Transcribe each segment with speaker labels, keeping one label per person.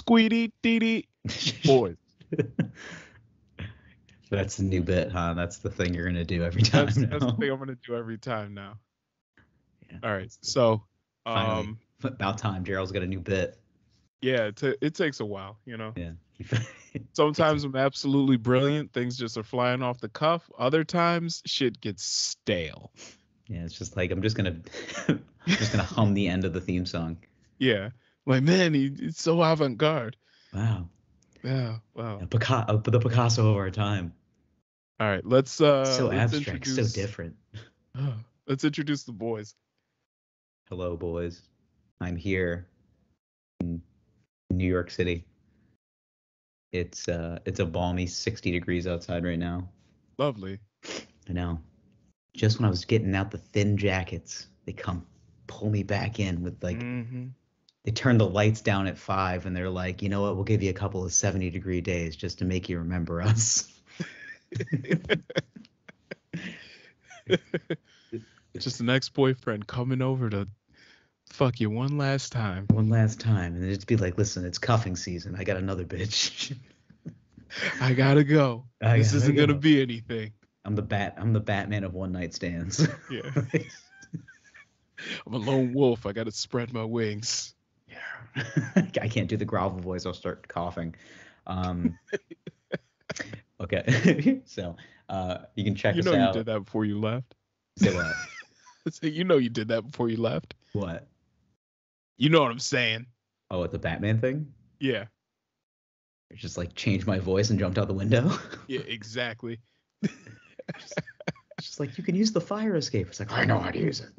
Speaker 1: Squeedy dee dee. Boys.
Speaker 2: That's the new bit, huh? That's the thing you're gonna do every time.
Speaker 1: That's the thing I'm gonna do every time now. Yeah. All right. So
Speaker 2: finally, about time. Gerald's got a new bit.
Speaker 1: Yeah, it takes a while,
Speaker 2: Yeah.
Speaker 1: Sometimes I'm absolutely brilliant. Things just are flying off the cuff. Other times, shit gets stale.
Speaker 2: Yeah, it's just like I'm just gonna hum the end of the theme song.
Speaker 1: Yeah, like man, he's so avant-garde.
Speaker 2: Wow.
Speaker 1: Yeah, wow.
Speaker 2: The Picasso of our time.
Speaker 1: All right, let's
Speaker 2: so abstract, so different.
Speaker 1: Let's introduce the boys.
Speaker 2: Hello, boys. I'm here in New York City. It's a balmy 60 degrees outside right now.
Speaker 1: Lovely.
Speaker 2: I know. Just when I was getting out the thin jackets, they come pull me back in with like they turn the lights down at 5 and they're like, you know what, we'll give you a couple of 70-degree days just to make you remember us.
Speaker 1: Just an ex-boyfriend coming over to fuck you one last time.
Speaker 2: And then just be like, listen, it's cuffing season. I got another bitch.
Speaker 1: I gotta go. This isn't gonna be anything.
Speaker 2: I'm the Batman of one night stands.
Speaker 1: Yeah. I'm a lone wolf. I gotta spread my wings.
Speaker 2: Yeah. I can't do the grovel voice. I'll start coughing. Okay. So you can check us out.
Speaker 1: You did that before you left.
Speaker 2: Say what?
Speaker 1: So you did that before you left.
Speaker 2: What?
Speaker 1: You know what I'm saying.
Speaker 2: Oh, at the Batman thing?
Speaker 1: Yeah.
Speaker 2: I just like changed my voice and jumped out the window.
Speaker 1: Yeah, exactly.
Speaker 2: Just like, you can use the fire escape. It's like, I know how to use it.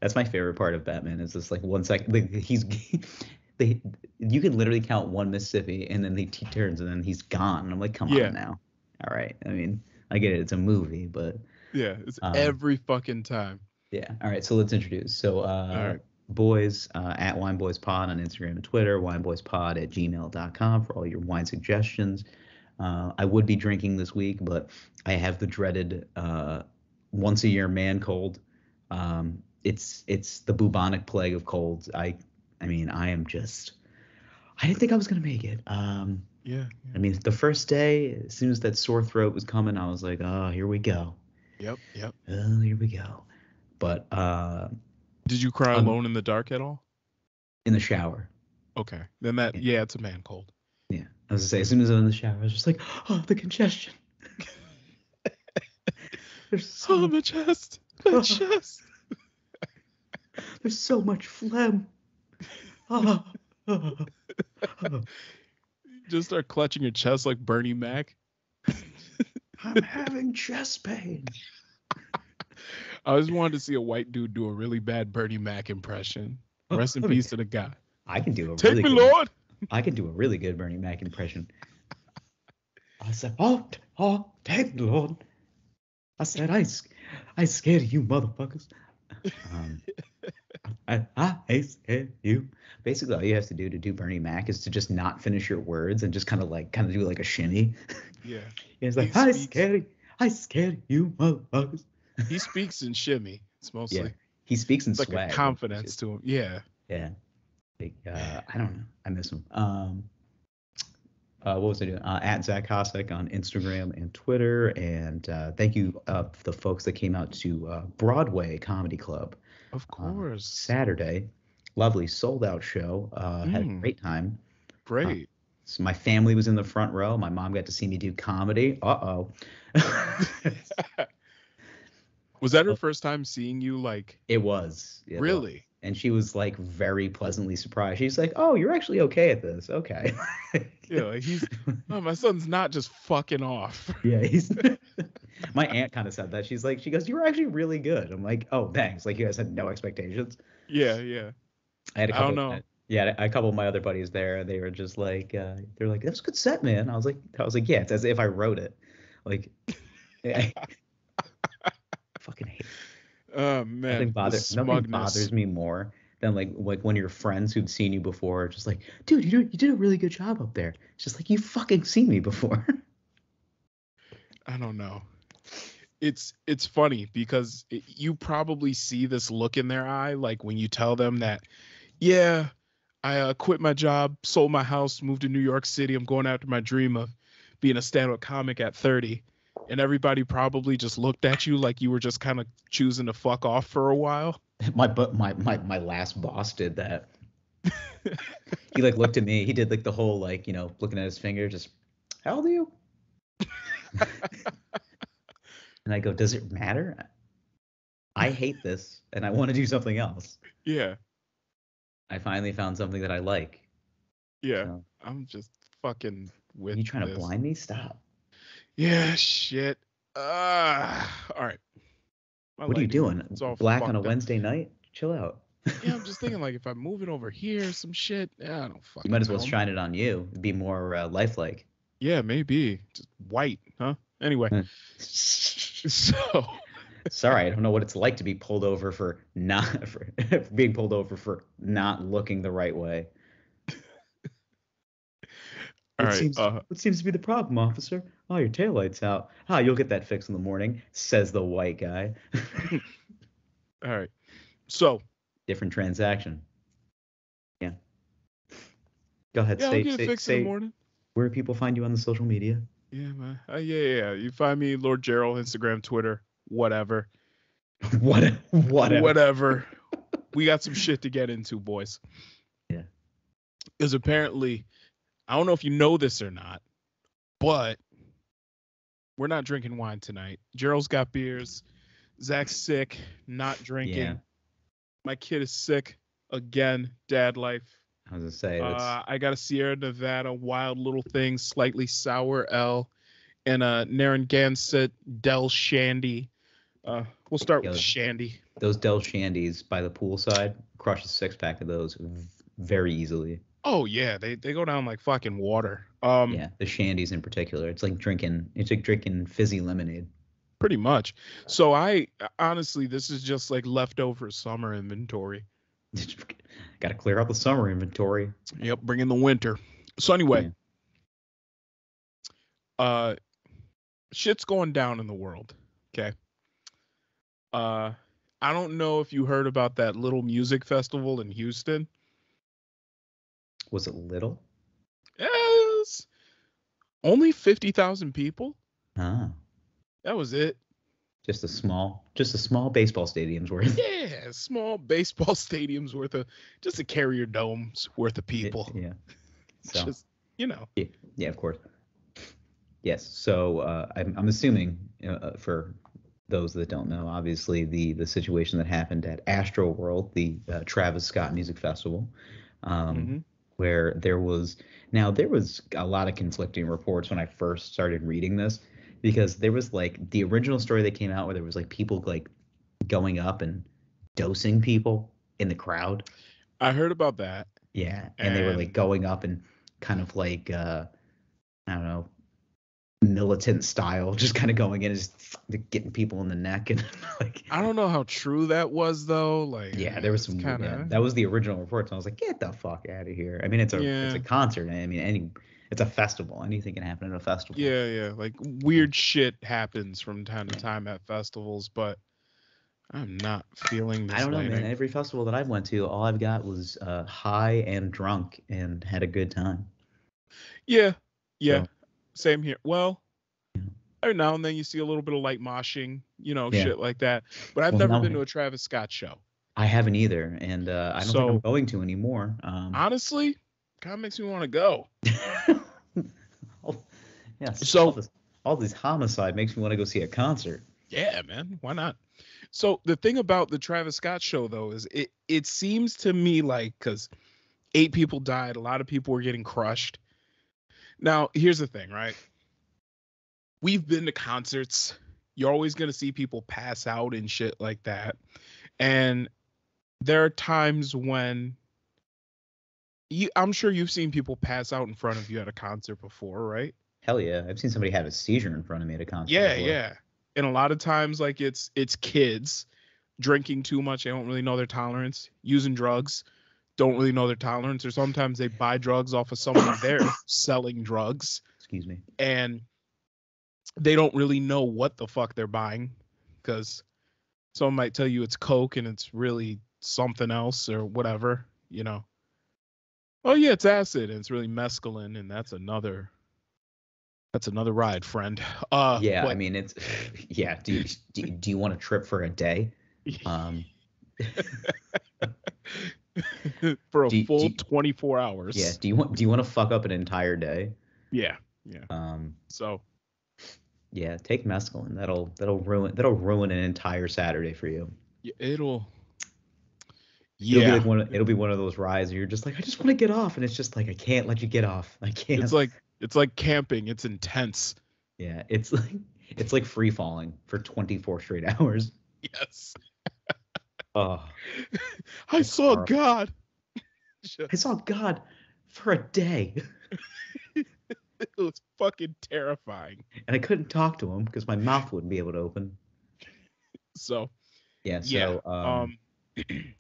Speaker 2: That's my favorite part of Batman is this like 1 second. Like, you can literally count one Mississippi and then he turns and then he's gone. And I'm like, come on now. All right. I mean, I get it. It's a movie, but.
Speaker 1: Yeah, it's every fucking time.
Speaker 2: Yeah. All right. So let's introduce. So boys at WineBoysPod on Instagram and Twitter, wineboyspod@gmail.com for all your wine suggestions. I would be drinking this week, but I have the dreaded once a year man cold. It's the bubonic plague of colds. I mean, I didn't think I was gonna make it.
Speaker 1: Yeah.
Speaker 2: I mean, the first day, as soon as that sore throat was coming, I was like, oh, here we go.
Speaker 1: Yep.
Speaker 2: Oh, here we go. But
Speaker 1: did you cry alone in the dark at all?
Speaker 2: In the shower.
Speaker 1: Okay. Then it's a man cold.
Speaker 2: Yeah. I was gonna say, as soon as I'm in the shower, I was just like, oh, the congestion. There's
Speaker 1: my chest. My chest.
Speaker 2: There's so much phlegm.
Speaker 1: Just start clutching your chest like Bernie Mac.
Speaker 2: I'm having chest pain.
Speaker 1: I always wanted to see a white dude do a really bad Bernie Mac impression. Rest in peace to the guy.
Speaker 2: I can do a
Speaker 1: Take me, Lord.
Speaker 2: I can do a really good Bernie Mac impression. I said, oh, take me, Lord. I said, I scared of you motherfuckers. I scared you. Basically, all you have to do Bernie Mac is to just not finish your words and just kind of do like a shimmy.
Speaker 1: Yeah.
Speaker 2: He's like, I scared you motherfuckers.
Speaker 1: He speaks in shimmy. It's mostly.
Speaker 2: Yeah. He speaks in
Speaker 1: it's
Speaker 2: swag.
Speaker 1: Like a confidence to him. Yeah.
Speaker 2: Yeah. Like, I don't know. I miss him. What was I doing? At Zach Hossack on Instagram and Twitter. And thank you the folks that came out to Broadway Comedy Club.
Speaker 1: Of course.
Speaker 2: Saturday. Lovely sold out show. Had a great time.
Speaker 1: Great.
Speaker 2: So my family was in the front row. My mom got to see me do comedy. Uh-oh.
Speaker 1: Was that her first time seeing you? Like,
Speaker 2: it was.
Speaker 1: Really?
Speaker 2: And she was like very pleasantly surprised. She's like, "Oh, you're actually okay at this. Okay."
Speaker 1: Yeah, like my son's not just fucking off.
Speaker 2: Yeah, my aunt kind of said that. She goes, "You were actually really good." I'm like, "Oh, thanks." Like, you guys had no expectations.
Speaker 1: Yeah.
Speaker 2: I had a couple.
Speaker 1: I don't know.
Speaker 2: A couple of my other buddies there. They were just like, they're like, "That was a good set, man." I was like, "Yeah, it's as if I wrote it." Like, I fucking hate it.
Speaker 1: Oh man,
Speaker 2: nothing bothers me more than like when your friends who've seen you before are just like, dude, you did a really good job up there. It's just like, you fucking seen me before.
Speaker 1: I don't know. It's funny because you probably see this look in their eye, like when you tell them that Yeah, I quit my job, sold my house, moved to New York City. I'm going after my dream of being a stand-up comic at 30. And everybody probably just looked at you like you were just kind of choosing to fuck off for a while.
Speaker 2: My last boss did that. He like looked at me. He did like the whole like, looking at his finger, just, how old are you? And I go, does it matter? I hate this and I want to do something else.
Speaker 1: Yeah,
Speaker 2: I finally found something that I like.
Speaker 1: yeah.
Speaker 2: So,
Speaker 1: I'm just fucking with
Speaker 2: you trying to
Speaker 1: this.
Speaker 2: blind me? Stop.
Speaker 1: Yeah, shit. All right. My
Speaker 2: What are you
Speaker 1: lighting
Speaker 2: doing?
Speaker 1: is all
Speaker 2: Black on a
Speaker 1: fucked up.
Speaker 2: Wednesday night? Chill out.
Speaker 1: Yeah, I'm just thinking like if I move it over here, some shit. Yeah, I don't
Speaker 2: You
Speaker 1: fucking
Speaker 2: might as well
Speaker 1: know.
Speaker 2: shine it on you. It'd be more lifelike.
Speaker 1: Yeah, maybe just white, huh? Anyway, so
Speaker 2: Sorry, I don't know what it's like to be pulled over for not for being pulled over for not looking the right way.
Speaker 1: all
Speaker 2: What
Speaker 1: right.
Speaker 2: seems what seems to be the problem, officer? Oh, your taillight's out. Ah, you'll get that fixed in the morning, says the white guy.
Speaker 1: All right. So
Speaker 2: Different transaction. Yeah. Go ahead.
Speaker 1: yeah, I'll get it fixed in the
Speaker 2: Say
Speaker 1: morning.
Speaker 2: where people find you on the social media.
Speaker 1: Yeah, man. Yeah. You find me, Lord Gerald, Instagram, Twitter, whatever.
Speaker 2: Whatever.
Speaker 1: Whatever. We got some shit to get into, boys.
Speaker 2: Yeah.
Speaker 1: Because apparently, I don't know if you know this or not, but we're not drinking wine tonight. Gerald's got beers. Zach's sick, not drinking.
Speaker 2: Yeah.
Speaker 1: My kid is sick again. Dad life.
Speaker 2: I was gonna say that's
Speaker 1: I got a Sierra Nevada Wild Little Thing, slightly sour L, and a Narragansett Del Shandy. We'll start with the Shandy.
Speaker 2: those Del Shandies by the poolside. Crush a 6-pack of those very easily.
Speaker 1: Oh yeah, they go down like fucking water.
Speaker 2: Yeah, the Shandies in particular. It's like drinking fizzy lemonade.
Speaker 1: Pretty much. So I honestly, this is just like leftover summer inventory.
Speaker 2: Got to clear out the summer inventory.
Speaker 1: Yep, bring in the winter. So anyway, shit's going down in the world. Okay. I don't know if you heard about that little music festival in Houston.
Speaker 2: Was it little?
Speaker 1: Yes. Only 50,000 people.
Speaker 2: Ah.
Speaker 1: That was it.
Speaker 2: Just a small baseball stadium's worth.
Speaker 1: Yeah, small baseball stadiums worth of, just a Carrier Dome's worth of people.
Speaker 2: Yeah. So,
Speaker 1: just,
Speaker 2: Yeah, of course. Yes. So I'm assuming for those that don't know, obviously the situation that happened at Astro World, the Travis Scott Music Festival, where there was a lot of conflicting reports when I first started reading this, because there was like the original story that came out where there was like people like going up and dosing people in the crowd.
Speaker 1: I heard about that.
Speaker 2: Yeah, and they were like going up and kind of like I don't know, militant style, just kind of going in and just getting people in the neck and like.
Speaker 1: I don't know how true that was though. Like,
Speaker 2: yeah, there was some kind of that was the original reports. And I was like, get the fuck out of here. I mean, it's a concert. I mean, it's a festival. Anything can happen at a festival.
Speaker 1: Yeah. Like weird shit happens from time to time at festivals, but I'm not feeling this.
Speaker 2: I don't know, man. Every festival that I went to, all I've got was high and drunk and had a good time.
Speaker 1: Yeah. So, same here. Well, every now and then you see a little bit of light moshing, shit like that. But I've never been to a Travis Scott show.
Speaker 2: I haven't either, and I don't think I'm going to anymore.
Speaker 1: Honestly, kind of makes me want to go.
Speaker 2: Yes. So all this Homicide makes me want to go see a concert.
Speaker 1: Yeah, man. Why not? So the thing about the Travis Scott show, though, is it seems to me like, because 8 people died, a lot of people were getting crushed. Now, here's the thing, right? We've been to concerts. You're always going to see people pass out and shit like that. And there are times when I'm sure you've seen people pass out in front of you at a concert before, right?
Speaker 2: Hell yeah. I've seen somebody have a seizure in front of me at a concert.
Speaker 1: Yeah. And a lot of times, like, it's kids drinking too much. They don't really know their tolerance. Using drugs, don't really know their tolerance. Or sometimes they buy drugs off of someone there selling drugs.
Speaker 2: Excuse me.
Speaker 1: And they don't really know what the fuck they're buying, because someone might tell you it's Coke and it's really something else or whatever. oh yeah, it's acid and it's really mescaline, and that's another ride, friend.
Speaker 2: Yeah, I
Speaker 1: But
Speaker 2: mean it's yeah. Do you want a trip for a day? Um,
Speaker 1: for a
Speaker 2: do
Speaker 1: full
Speaker 2: do
Speaker 1: 24
Speaker 2: yeah.
Speaker 1: hours.
Speaker 2: Do you want to fuck up an entire day?
Speaker 1: Yeah, yeah.
Speaker 2: Um,
Speaker 1: So
Speaker 2: yeah, take mescaline. That'll ruin an entire Saturday for you.
Speaker 1: yeah, it'll
Speaker 2: It'll be
Speaker 1: yeah.
Speaker 2: like one of those rides where you're just like, I just want to get off, and it's just like I can't let you get off. I
Speaker 1: It's
Speaker 2: can't.
Speaker 1: like it's like camping. It's intense.
Speaker 2: Yeah, it's like free falling for 24 straight hours.
Speaker 1: Yes.
Speaker 2: Oh,
Speaker 1: I
Speaker 2: it's
Speaker 1: saw
Speaker 2: horrible.
Speaker 1: God.
Speaker 2: I saw God for a day,
Speaker 1: It was fucking terrifying.
Speaker 2: and I couldn't talk to him because my mouth wouldn't be able to open.
Speaker 1: So
Speaker 2: Yeah,
Speaker 1: yeah.
Speaker 2: so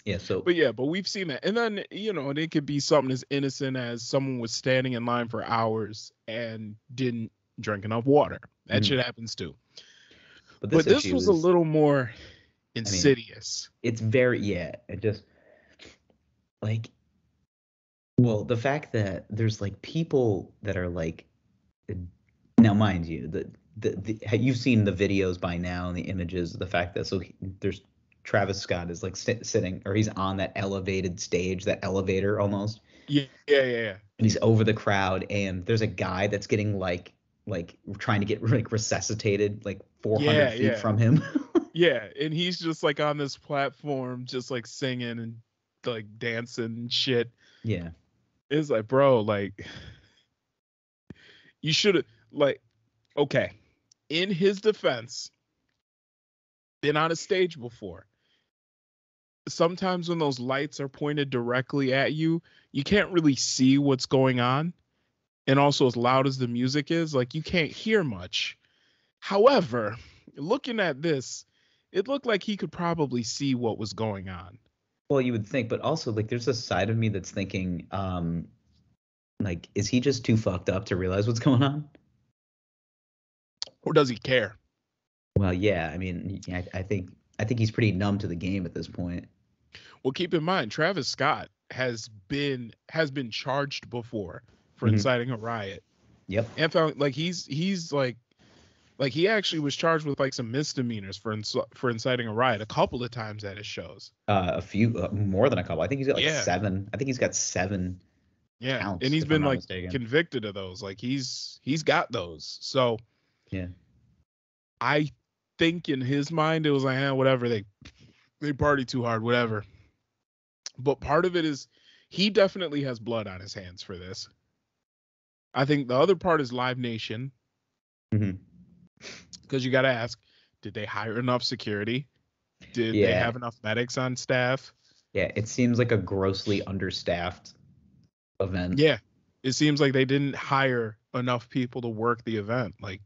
Speaker 2: yeah, so
Speaker 1: But we've seen that. And then, and it could be something as innocent as someone was standing in line for hours and didn't drink enough water. That shit happens too.
Speaker 2: but
Speaker 1: But
Speaker 2: this
Speaker 1: this
Speaker 2: issue
Speaker 1: was a
Speaker 2: is,
Speaker 1: little more
Speaker 2: I mean,
Speaker 1: insidious.
Speaker 2: it's very, yeah, it just like, well, the fact that there's like people that are like, now mind you, you've seen the videos by now and the images, the fact that there's Travis Scott is like sitting, or he's on that elevated stage, that elevator almost,
Speaker 1: Yeah, yeah, yeah, yeah.
Speaker 2: and he's over the crowd, and there's a guy that's getting like trying to get like resuscitated like 400
Speaker 1: Yeah,
Speaker 2: feet
Speaker 1: yeah.
Speaker 2: from him.
Speaker 1: Yeah, and he's just like on this platform, just like singing and like dancing and shit.
Speaker 2: Yeah.
Speaker 1: It's like, bro, like you should have like, okay. In his defense, been on a stage before. Sometimes when those lights are pointed directly at you, you can't really see what's going on. And also, as loud as the music is, like you can't hear much. However, looking at this, it looked like he could probably see what was going on.
Speaker 2: Well, you would think, but also like there's a side of me that's thinking, like, is he just too fucked up to realize what's going on?
Speaker 1: Or does he care?
Speaker 2: Well, yeah, I mean, I think he's pretty numb to the game at this point.
Speaker 1: Well, keep in mind, Travis Scott has been charged before for
Speaker 2: Mhm.
Speaker 1: inciting a riot.
Speaker 2: Yep.
Speaker 1: And found like he's like he actually was charged with like some misdemeanors for inciting a riot a couple of times at his shows.
Speaker 2: A few, more than a couple. I think he's got like
Speaker 1: Yeah.
Speaker 2: 7. I think he's got 7
Speaker 1: Yeah,
Speaker 2: counts,
Speaker 1: and he's
Speaker 2: if I'm
Speaker 1: been
Speaker 2: not
Speaker 1: like
Speaker 2: mistaken.
Speaker 1: convicted of those. Like he's got those. So
Speaker 2: Yeah.
Speaker 1: I think in his mind it was like, whatever, they party too hard, whatever. But part of it is he definitely has blood on his hands for this. I think the other part is Live Nation.
Speaker 2: Mhm.
Speaker 1: Because you got to ask, did they hire enough security? Did they
Speaker 2: Yeah.
Speaker 1: have enough medics on staff?
Speaker 2: Yeah, it seems like a grossly understaffed event.
Speaker 1: Yeah. It seems like they didn't hire enough people to work the event. Like,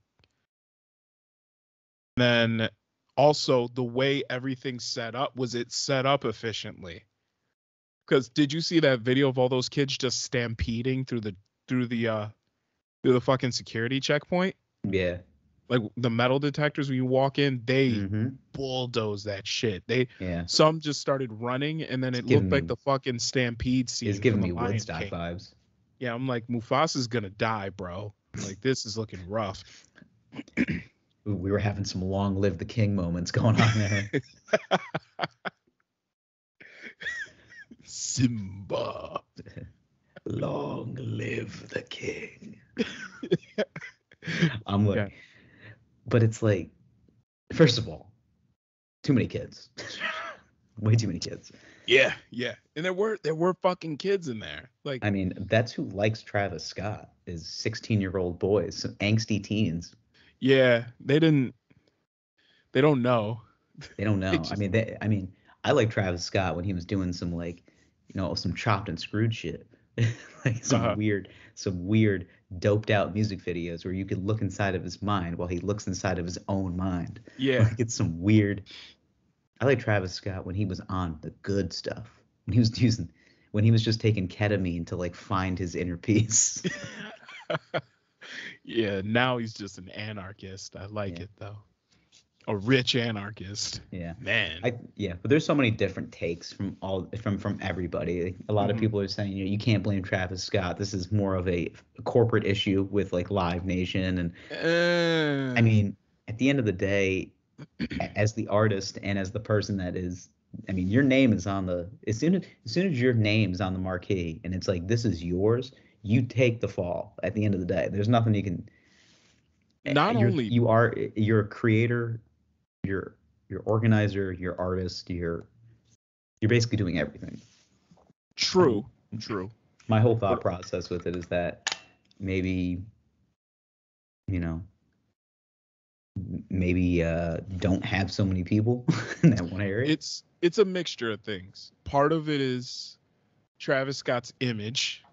Speaker 1: then also the way everything's set up, was it set up efficiently? Because did you see that video of all those kids just stampeding through the fucking security checkpoint?
Speaker 2: Yeah.
Speaker 1: Like the metal detectors, when you walk in, they
Speaker 2: Mm-hmm.
Speaker 1: bulldoze that shit.
Speaker 2: Yeah.
Speaker 1: Some just started running, and then it looked like the fucking stampede scene.
Speaker 2: It's giving
Speaker 1: from
Speaker 2: me
Speaker 1: the Lion
Speaker 2: Woodstock
Speaker 1: King.
Speaker 2: vibes.
Speaker 1: Yeah, I'm like, Mufasa's gonna die, bro. Like this is looking rough.
Speaker 2: Ooh, we were having some long live the king moments going on there.
Speaker 1: Simba.
Speaker 2: Long live the king. I'm like,
Speaker 1: Yeah.
Speaker 2: but it's like, first of all, too many kids. Way too many kids.
Speaker 1: Yeah, yeah. And there were fucking kids in there. Like,
Speaker 2: I mean, that's who likes Travis Scott, is 16-year-old boys, some angsty teens.
Speaker 1: yeah, they don't know.
Speaker 2: They don't know.
Speaker 1: Just,
Speaker 2: I mean, I like Travis Scott when he was doing some like, some chopped and screwed shit. Like some weird doped out music videos where you could look inside of his mind while he looks inside of his own mind.
Speaker 1: yeah.
Speaker 2: Like it's some weird. I like Travis Scott when he was on the good stuff. When he was just taking ketamine to like find his inner peace.
Speaker 1: Yeah, now he's just an anarchist. I like it though. A rich anarchist.
Speaker 2: Yeah.
Speaker 1: Man.
Speaker 2: But there's so many different takes from everybody. A lot of people are saying, you can't blame Travis Scott. This is more of a corporate issue with like Live Nation. And I mean, at the end of the day, as the artist and as the person that is, I mean, your name is on the as soon as your name's on the marquee and it's like this is yours, you take the fall at the end of the day. There's nothing you can. You're a creator, you're organizer, you're artist, you're basically doing everything.
Speaker 1: True.
Speaker 2: My whole thought process with it is that maybe, don't have so many people in that one area.
Speaker 1: It's a mixture of things. Part of it is Travis Scott's image.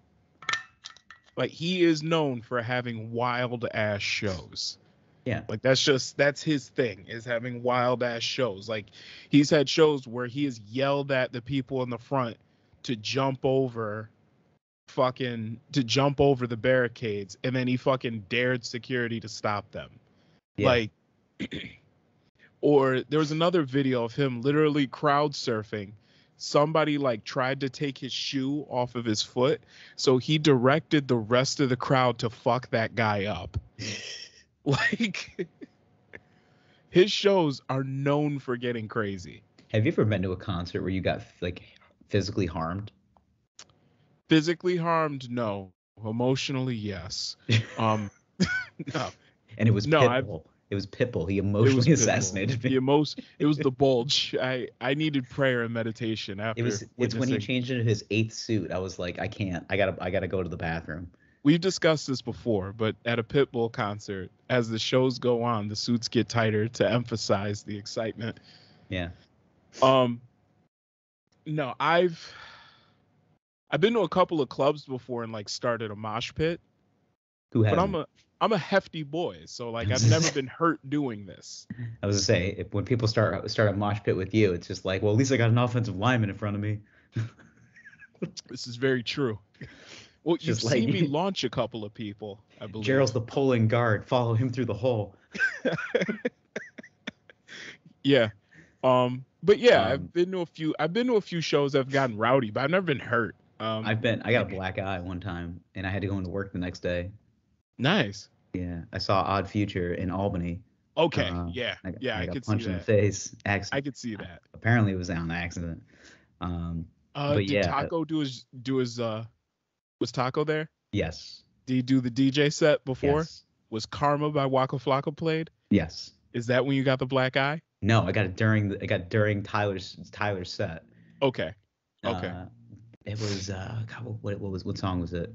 Speaker 1: Like, he is known for having wild ass shows.
Speaker 2: Yeah.
Speaker 1: Like, that's his thing, is having wild ass shows. Like, he's had shows where he has yelled at the people in the front to jump over the barricades, and then he fucking dared security to stop them. Yeah. Like, or there was another video of him literally crowd surfing. Somebody like tried to take his shoe off of his foot, so he directed the rest of the crowd to fuck that guy up. Like, his shows are known for getting crazy.
Speaker 2: Have you ever been to a concert where you got like physically harmed?
Speaker 1: Physically harmed, no. Emotionally, yes. No.
Speaker 2: And it was Pitbull. It was Pitbull. He emotionally assassinated me.
Speaker 1: It was the bulge. I needed prayer and meditation after.
Speaker 2: It's when he changed into his 8th suit. I was like, I can't. I gotta go to the bathroom.
Speaker 1: We've discussed this before, but at a Pitbull concert, as the shows go on, the suits get tighter to emphasize the excitement.
Speaker 2: Yeah.
Speaker 1: No, I've been to a couple of clubs before and like started a mosh pit.
Speaker 2: Who hasn't?
Speaker 1: But I'm a hefty boy, so like I've never been hurt doing this.
Speaker 2: I was gonna say, when people start a mosh pit with you, it's just like, well, at least I got an offensive lineman in front of me.
Speaker 1: This is very true. Well, you've seen me launch a couple of people, I believe.
Speaker 2: Gerald's the pulling guard. Follow him through the hole.
Speaker 1: Yeah. But yeah, I've been to a few shows that have gotten rowdy, but I've never been hurt.
Speaker 2: I got a black eye one time and I had to go into work the next day.
Speaker 1: Nice.
Speaker 2: Yeah, I saw Odd Future in Albany.
Speaker 1: Okay, yeah,
Speaker 2: I could punch in the face. Accident.
Speaker 1: I could see that.
Speaker 2: Apparently, it was on accident.
Speaker 1: Did Taco do his? Was Taco there?
Speaker 2: Yes.
Speaker 1: Did he do the DJ set before?
Speaker 2: Yes.
Speaker 1: Was Karma by Waka Flocka played?
Speaker 2: Yes.
Speaker 1: Is that when you got the black eye?
Speaker 2: No, I got it during Tyler's set.
Speaker 1: Okay.
Speaker 2: It was what song was it?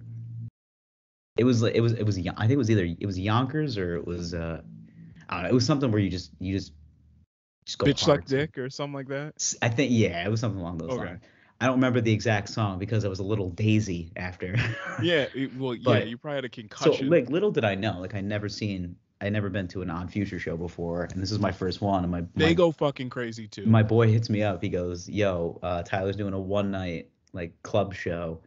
Speaker 2: It was I think it was Yonkers or it was I don't know, it was something where you just go
Speaker 1: Bitch Suck Dick or something like that.
Speaker 2: I think it was something along those lines. I don't remember the exact song because I was a little daisy after.
Speaker 1: Yeah, you probably had a concussion.
Speaker 2: So like little did I know, like I never been to an Odd Future show before, and this is my first one. And
Speaker 1: they go fucking crazy too.
Speaker 2: My boy hits me up. He goes, "Yo, Tyler's doing a one night like club show.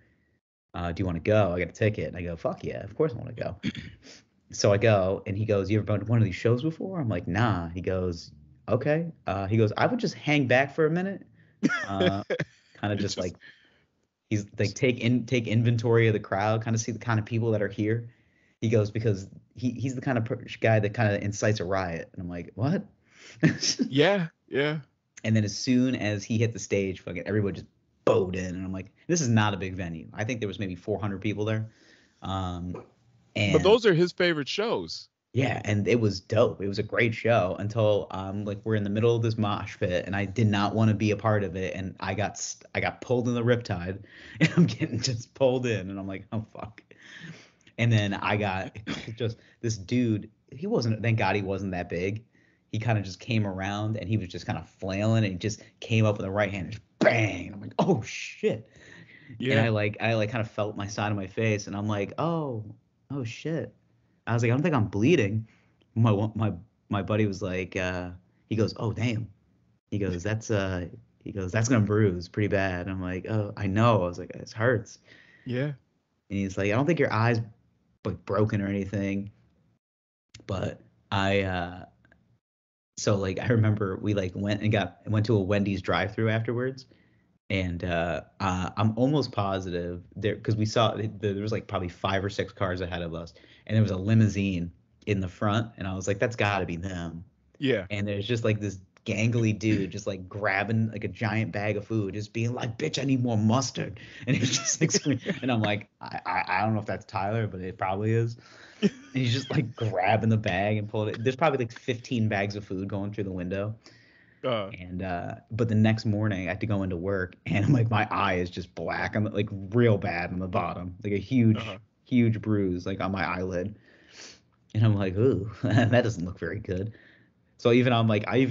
Speaker 2: Do you want to go? I got a ticket." And I go, "Fuck yeah, of course I want to go." So I go, and he goes, "You ever been to one of these shows before?" I'm like, "Nah." He goes, "Okay." He goes, "I would just hang back for a minute." Kind of just like he's like take inventory of the crowd, kind of see the kind of people that are here. He goes, because he's the kind of guy that kind of incites a riot. And I'm like, what?
Speaker 1: Yeah.
Speaker 2: And then as soon as he hit the stage, fucking everybody just bowed in. And I'm like, this is not a big venue. I think there was maybe 400 people there.
Speaker 1: But those are his favorite shows.
Speaker 2: Yeah, and it was dope. It was a great show until like we're in the middle of this mosh pit, and I did not want to be a part of it, and I got pulled in the riptide, and I'm getting just pulled in, and I'm like, oh fuck. And then I got just this dude. Thank God he wasn't that big. He kind of just came around, and he was just kind of flailing, and he just came up with the right hand, and just bang. And I'm like, oh shit. Yeah. And I kind of felt my side of my face, and I'm like, oh shit. I was like, I don't think I'm bleeding. My buddy was like, he goes, oh damn. He goes, that's gonna bruise pretty bad. And I'm like, oh, I know. I was like, it hurts.
Speaker 1: Yeah.
Speaker 2: And he's like, I don't think your eye's like broken or anything, but I So like I remember we like went to a Wendy's drive-through afterwards, and I'm almost positive there because we saw there was like probably 5 or 6 cars ahead of us, and there was a limousine in the front, and I was like, that's got to be them.
Speaker 1: Yeah.
Speaker 2: And there's just like this gangly dude just like grabbing like a giant bag of food, just being like, bitch, I need more mustard. And he's just like screaming. And I'm like, I don't know if that's Tyler, but it probably is. And he's just like grabbing the bag and pulling it. There's probably like 15 bags of food going through the window.
Speaker 1: Uh,
Speaker 2: And but the next morning I had to go into work, and I'm like, my eye is just black. I'm like real bad on the bottom, like a huge bruise like on my eyelid. And I'm like, ooh, that doesn't look very good. So I even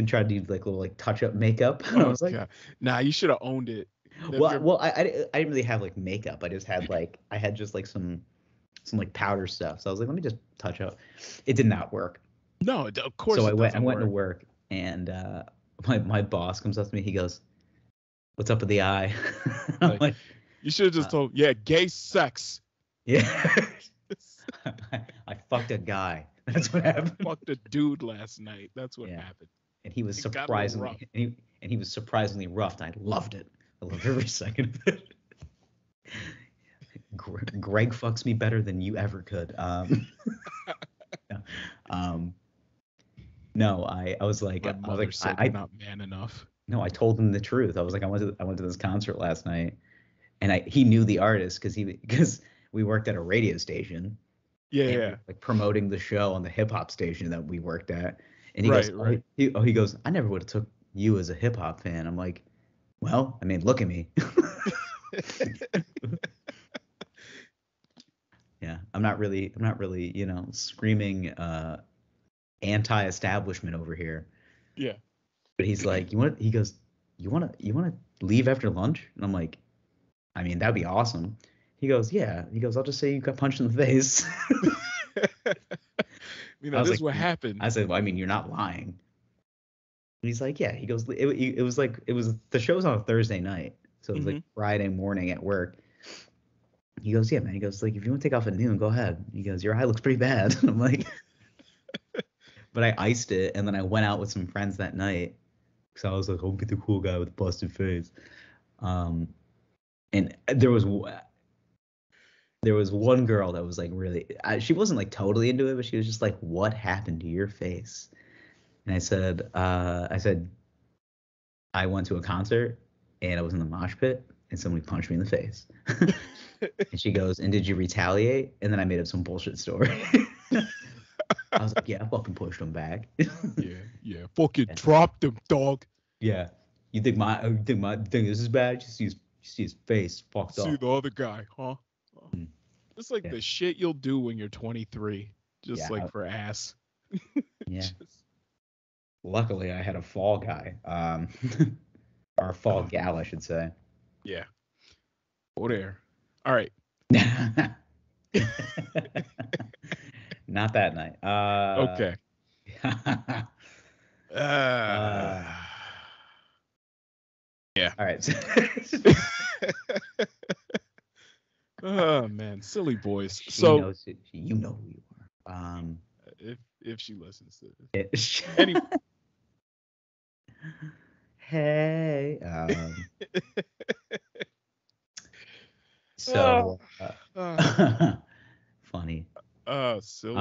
Speaker 2: tried to do like little like touch up makeup. And I was like,
Speaker 1: God. Nah, you should have owned it.
Speaker 2: I didn't really have like makeup. I had just like some like powder stuff. So I was like, let me just touch up. It did not work.
Speaker 1: No, of course.
Speaker 2: So
Speaker 1: I
Speaker 2: went to work, and my boss comes up to me. He goes, "What's up with the eye?" I'm like,
Speaker 1: you should have just told, yeah, gay sex.
Speaker 2: Yeah. I fucked a guy. That's what happened.
Speaker 1: I fucked a dude last night. That's what happened.
Speaker 2: And he was surprisingly rough. And I loved it. I loved every second of it. Greg fucks me better than you ever could. No, I was like,
Speaker 1: said you're not man enough.
Speaker 2: No, I told him the truth. I was like, I went to this concert last night, and he knew the artist because we worked at a radio station.
Speaker 1: Yeah.
Speaker 2: Like promoting the show on the hip hop station that we worked at. And he goes, he goes, I never would have took you as a hip hop fan. I'm like, well, I mean, look at me. Yeah, I'm not really, screaming anti-establishment over here.
Speaker 1: Yeah.
Speaker 2: But he's like, you want to leave after lunch? And I'm like, I mean, that'd be awesome. He goes, yeah. He goes, I'll just say you got punched in the face.
Speaker 1: This is what happened.
Speaker 2: I said, well, I mean, you're not lying. And he's like, yeah. He goes, it was the show's on a Thursday night. So it was like Friday morning at work. He goes, yeah, man. He goes, like, if you want to take off at noon, go ahead. He goes, your eye looks pretty bad. I'm like, but I iced it. And then I went out with some friends that night. So I was like, I'll be the cool guy with the busted face. And there was one girl that was like really, she wasn't like totally into it, but she was just like, what happened to your face? And I said, I went to a concert and I was in the mosh pit and somebody punched me in the face. And she goes, and did you retaliate? And then I made up some bullshit story. I was like, yeah, I fucking pushed him back.
Speaker 1: Yeah. Fucking dropped him, dog.
Speaker 2: Yeah. You think this is bad? You see his face fucked up.
Speaker 1: See the other guy, huh? It's like the shit you'll do when you're 23, just like for ass.
Speaker 2: Yeah. Luckily, I had a fall guy, or a fall gal, I should say.
Speaker 1: Yeah. Oh, there. All right.
Speaker 2: Not that night.
Speaker 1: Okay. Yeah.
Speaker 2: All right.
Speaker 1: Oh man, silly boys. So
Speaker 2: you know who you are.
Speaker 1: If she listens to
Speaker 2: this.
Speaker 1: Anyway.
Speaker 2: Hey. So funny.
Speaker 1: Silly.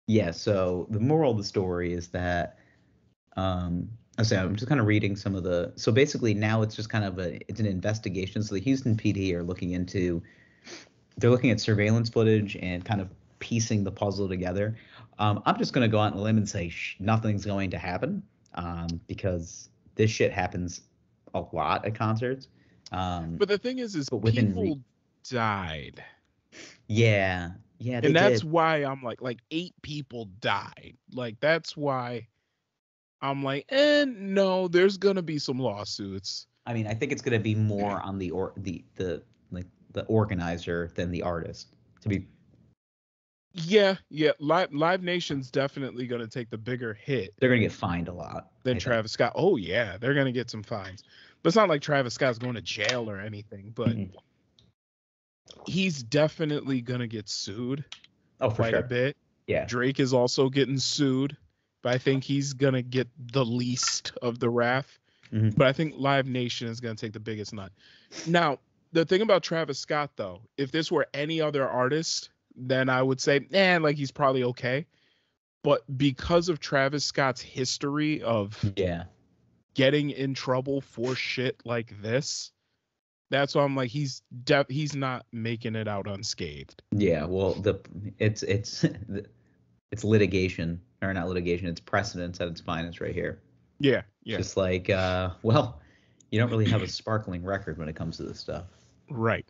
Speaker 2: Yeah. So the moral of the story is that I'm just kind of reading some of the. So basically now it's just kind of it's an investigation. So the Houston PD are looking at surveillance footage and kind of piecing the puzzle together. I'm just going to go out on a limb and say nothing's going to happen because this shit happens a lot at concerts.
Speaker 1: But the thing is people died.
Speaker 2: Yeah.
Speaker 1: And that's why I'm like 8 people died. Like that's why I'm like, no, there's gonna be some lawsuits.
Speaker 2: I mean, I think it's gonna be more on the organizer than the artist. To be.
Speaker 1: Yeah. Live Nation's definitely gonna take the bigger hit.
Speaker 2: They're gonna get fined a lot
Speaker 1: than Travis Scott. Oh yeah, they're gonna get some fines. But it's not like Travis Scott's going to jail or anything. But he's definitely gonna get sued.
Speaker 2: Oh, for
Speaker 1: quite
Speaker 2: sure.
Speaker 1: a bit.
Speaker 2: Yeah.
Speaker 1: Drake is also getting sued. but I think he's gonna get the least of the wrath. But I think Live Nation is gonna take the biggest nut. Now, the thing about Travis Scott, though, if this were any other artist, then I would say, like he's probably okay. But because of Travis Scott's history of getting in trouble for shit like this, that's why I'm like, he's not making it out unscathed.
Speaker 2: Yeah, well, it's litigation, or not litigation, it's precedence at its finest right here.
Speaker 1: Yeah.
Speaker 2: Just like, well, you don't really have a sparkling record when it comes to this stuff.
Speaker 1: Right.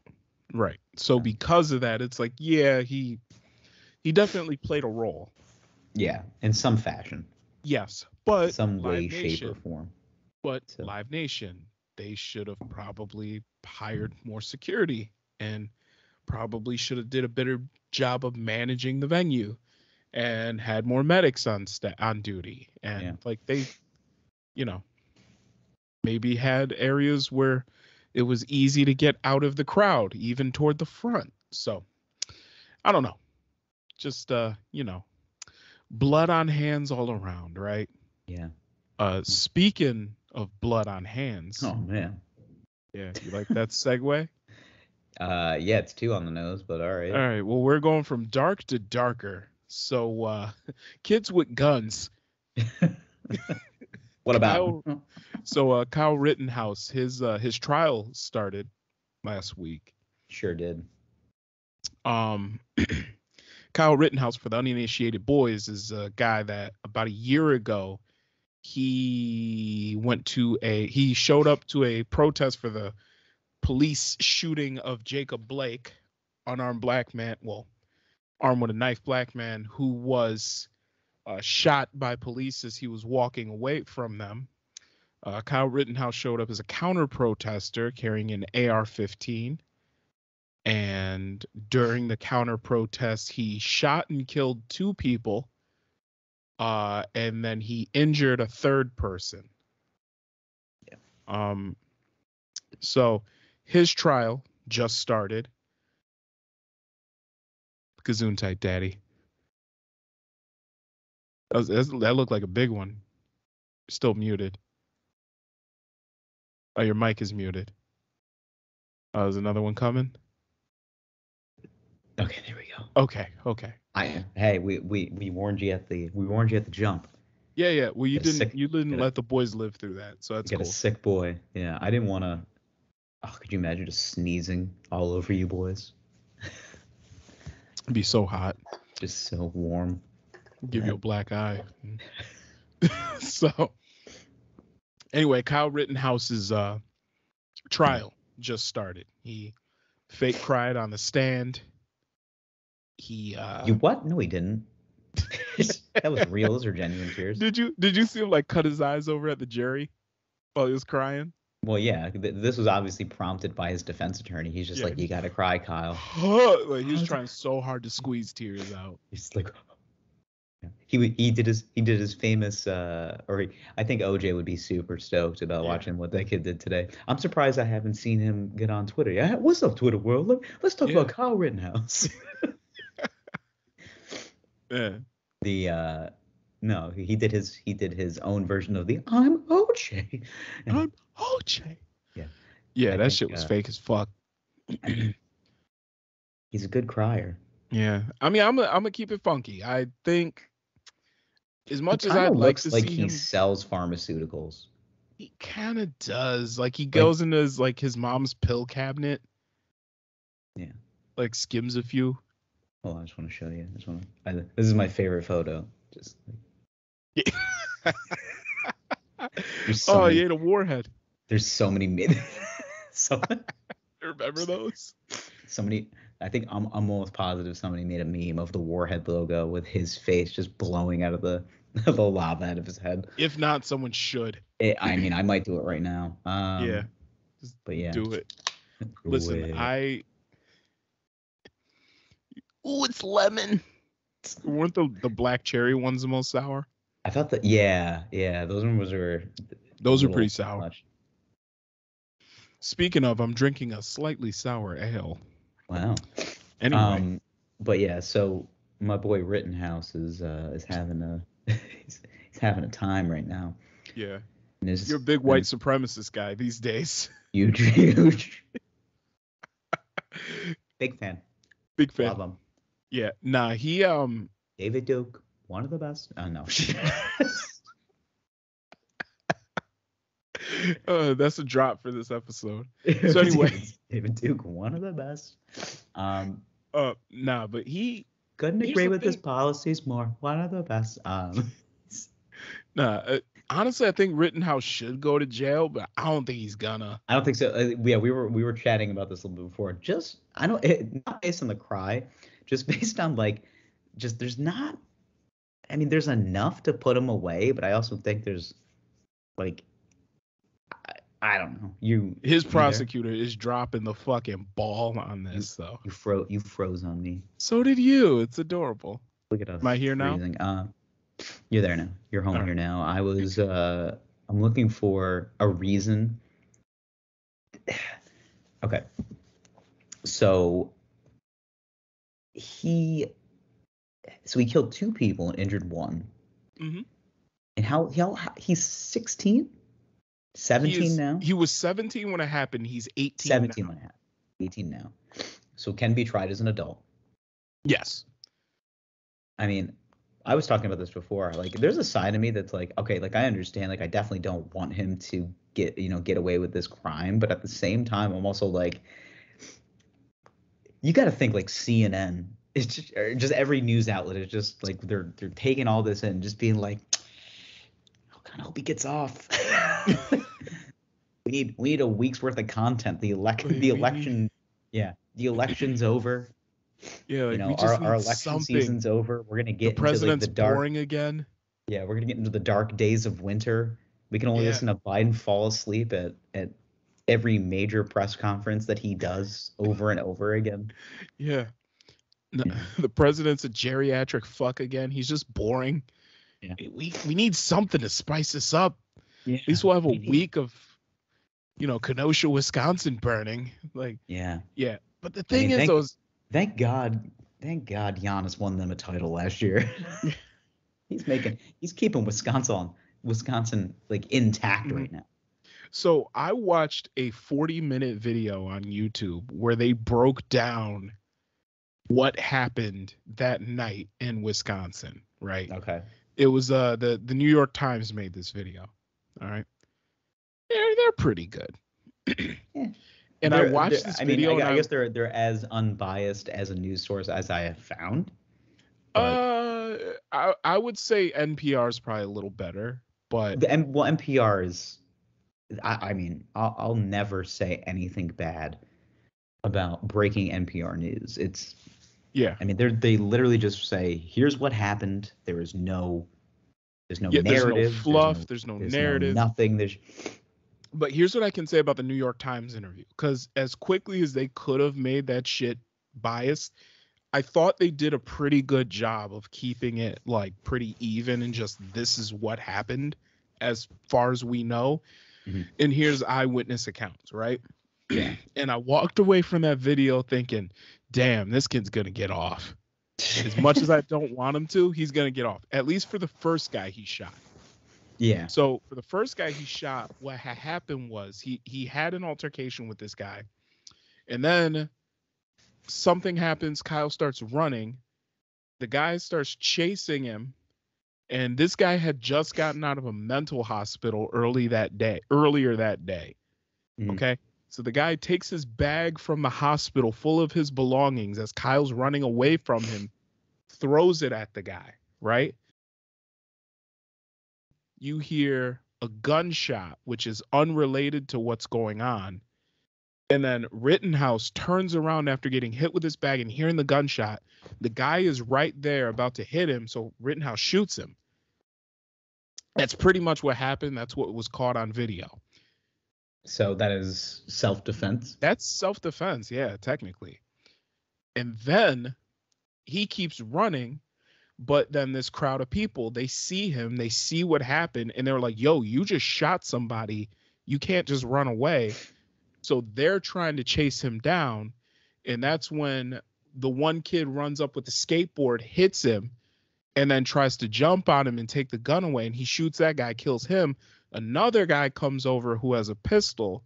Speaker 1: So because of that, it's like, yeah, he definitely played a role.
Speaker 2: Yeah, in some fashion.
Speaker 1: Yes, but
Speaker 2: some way, shape, or form.
Speaker 1: But Live Nation, they should have probably hired more security and probably should have did a better job of managing the venue and had more medics on duty. And like they, maybe had areas where it was easy to get out of the crowd, even toward the front. So I don't know. Just, blood on hands all around, right?
Speaker 2: Yeah.
Speaker 1: Speaking of blood on hands.
Speaker 2: Oh, man.
Speaker 1: Yeah, you like that segue?
Speaker 2: Yeah, it's 2 on the nose, but all right.
Speaker 1: All right, well, we're going from dark to darker. So, kids with guns.
Speaker 2: What about?
Speaker 1: Kyle Rittenhouse, his trial started last week.
Speaker 2: Sure did.
Speaker 1: Kyle Rittenhouse, for the uninitiated boys, is a guy that about a year ago he showed up to a protest for the police shooting of Jacob Blake, unarmed black man, armed with a knife black man who was shot by police as he was walking away from them. Kyle Rittenhouse showed up as a counter protester carrying an AR-15. And during the counter protest, he shot and killed 2 people. And then he injured a 3rd person. Yeah. So his trial just started. Gesundheit, Daddy. That looked like a big one. Still muted. Oh, your mic is muted. There's another one coming.
Speaker 2: Okay, there we go.
Speaker 1: Okay.
Speaker 2: Hey, we warned you at the jump.
Speaker 1: Yeah. Well, you didn't let the boys live through that, so that's cool.
Speaker 2: A sick boy. Yeah, I didn't want to. Oh, could you imagine just sneezing all over you boys?
Speaker 1: It'd be so hot.
Speaker 2: Just so warm.
Speaker 1: Give you a black eye. So, anyway, Kyle Rittenhouse's trial just started. He fake cried on the stand. You
Speaker 2: what? No, he didn't. That was real. Those are genuine tears.
Speaker 1: Did you see him like cut his eyes over at the jury while he was crying?
Speaker 2: Well, yeah. This was obviously prompted by his defense attorney. He's just like, you gotta cry, Kyle.
Speaker 1: Like he was trying so hard to squeeze tears out.
Speaker 2: He's like, he did his famous. I think OJ would be super stoked about watching what that kid did today. I'm surprised I haven't seen him get on Twitter. Yeah, what's up, Twitter world? Let's talk about Kyle Rittenhouse.
Speaker 1: Yeah.
Speaker 2: No, he did his own version of the I'm OJ.
Speaker 1: I'm OJ.
Speaker 2: Yeah.
Speaker 1: Yeah, that shit was fake as fuck.
Speaker 2: He's a good crier.
Speaker 1: Yeah. I mean, I'm gonna keep it funky. I think as much as I'd like to see him,
Speaker 2: he sells pharmaceuticals.
Speaker 1: He kind of does. Like he goes into his mom's pill cabinet. Yeah. Like skims a few.
Speaker 2: Hold on, I just want to show you. This is my favorite photo. Just.
Speaker 1: He ate a warhead.
Speaker 2: There's so many.
Speaker 1: Remember those?
Speaker 2: Somebody. I think I'm almost positive somebody made a meme of the warhead logo with his face just blowing out of the lava out of his head.
Speaker 1: If not, someone should.
Speaker 2: I might do it right now.
Speaker 1: Do it. Listen, it's lemon. Weren't the black cherry ones the most sour?
Speaker 2: I thought that. Yeah, those ones were.
Speaker 1: Those are pretty sour. Much. Speaking of, I'm drinking a slightly sour ale.
Speaker 2: Wow.
Speaker 1: Anyway.
Speaker 2: But yeah, so my boy Rittenhouse is having he's having a time right now.
Speaker 1: Yeah.
Speaker 2: And
Speaker 1: You're a big white supremacist guy these days.
Speaker 2: Huge. Big fan.
Speaker 1: Big fan.
Speaker 2: Love him.
Speaker 1: Yeah. Nah, he
Speaker 2: David Duke, one of the best. Oh no.
Speaker 1: That's a drop for this episode. So anyway,
Speaker 2: David Duke, one of the best.
Speaker 1: Nah, but he
Speaker 2: couldn't agree with his policies more. One of the best.
Speaker 1: Honestly, I think Rittenhouse should go to jail, but I don't think he's gonna.
Speaker 2: I don't think so. Yeah, we were chatting about this a little bit before. Just not based on the cry, just based on there's not. I mean, there's enough to put him away, but I also think there's I don't know.
Speaker 1: His prosecutor is dropping the fucking ball on this, though.
Speaker 2: You froze on me.
Speaker 1: So did you. It's adorable.
Speaker 2: Look at us.
Speaker 1: Am I here
Speaker 2: freezing.
Speaker 1: now?
Speaker 2: You're there now. You're home here now. I was I'm looking for a reason. Okay. So he killed 2 people and injured 1.
Speaker 1: Mm-hmm.
Speaker 2: And how he's 16? 17 now?
Speaker 1: He was 17 when it happened. He's 18
Speaker 2: 17
Speaker 1: now.
Speaker 2: when it happened. 18 now. So can be tried as an adult.
Speaker 1: Yes.
Speaker 2: I mean, I was talking about this before. There's a side of me that's okay, I understand. I definitely don't want him to get away with this crime. But at the same time, I'm also you got to think CNN. It's just every news outlet is just they're taking all this in, just being I kind of hope he gets off. we need a week's worth of content. The election's over.
Speaker 1: Yeah,
Speaker 2: our election season's over. We're gonna get
Speaker 1: the president's
Speaker 2: into the dark,
Speaker 1: boring again.
Speaker 2: Yeah, we're gonna get into the dark days of winter. We can only listen to Biden fall asleep at every major press conference that he does over and over again.
Speaker 1: Yeah. No, the president's a geriatric fuck again. He's just boring. Yeah. We need something to spice this up. Yeah. At least we'll have a week of, Kenosha, Wisconsin burning. Yeah. But the thing is,
Speaker 2: thank God Giannis won them a title last year. He's keeping Wisconsin intact right now.
Speaker 1: So I watched a 40-minute video on YouTube where they broke down what happened that night in Wisconsin, right?
Speaker 2: Okay.
Speaker 1: It was the New York Times made this video. All right. They're pretty good.
Speaker 2: Yeah.
Speaker 1: And I watched this video.
Speaker 2: I guess they're as unbiased as a news source as I have found.
Speaker 1: I would say NPR is probably a little better, but
Speaker 2: NPR is. I'll never say anything bad about breaking NPR news. They literally just say, here's what happened. There's no narrative.
Speaker 1: There's no fluff. There's no narrative.
Speaker 2: Nothing.
Speaker 1: But here's what I can say about the New York Times interview. Because as quickly as they could have made that shit biased, I thought they did a pretty good job of keeping it pretty even and just this is what happened as far as we know. Mm-hmm. And here's eyewitness accounts, right?
Speaker 2: Yeah.
Speaker 1: And I walked away from that video thinking, damn, this kid's going to get off. As much as I don't want him to, he's going to get off. At least for the first guy he shot.
Speaker 2: Yeah.
Speaker 1: So for the first guy he shot, what happened was he had an altercation with this guy. And then something happens. Kyle starts running. The guy starts chasing him. And this guy had just gotten out of a mental hospital earlier that day. Mm-hmm. Okay. So the guy takes his bag from the hospital full of his belongings as Kyle's running away from him, throws it at the guy, right? You hear a gunshot, which is unrelated to what's going on. And then Rittenhouse turns around after getting hit with his bag and hearing the gunshot. The guy is right there about to hit him, so Rittenhouse shoots him. That's pretty much what happened. That's what was caught on video.
Speaker 2: So that is self-defense?
Speaker 1: That's self-defense, yeah, technically. And then he keeps running, but then this crowd of people, they see him, they see what happened, and they're like, yo, you just shot somebody. You can't just run away. So they're trying to chase him down, and that's when the one kid runs up with the skateboard, hits him, and then tries to jump on him and take the gun away, and he shoots that guy, kills him. Another guy comes over who has a pistol,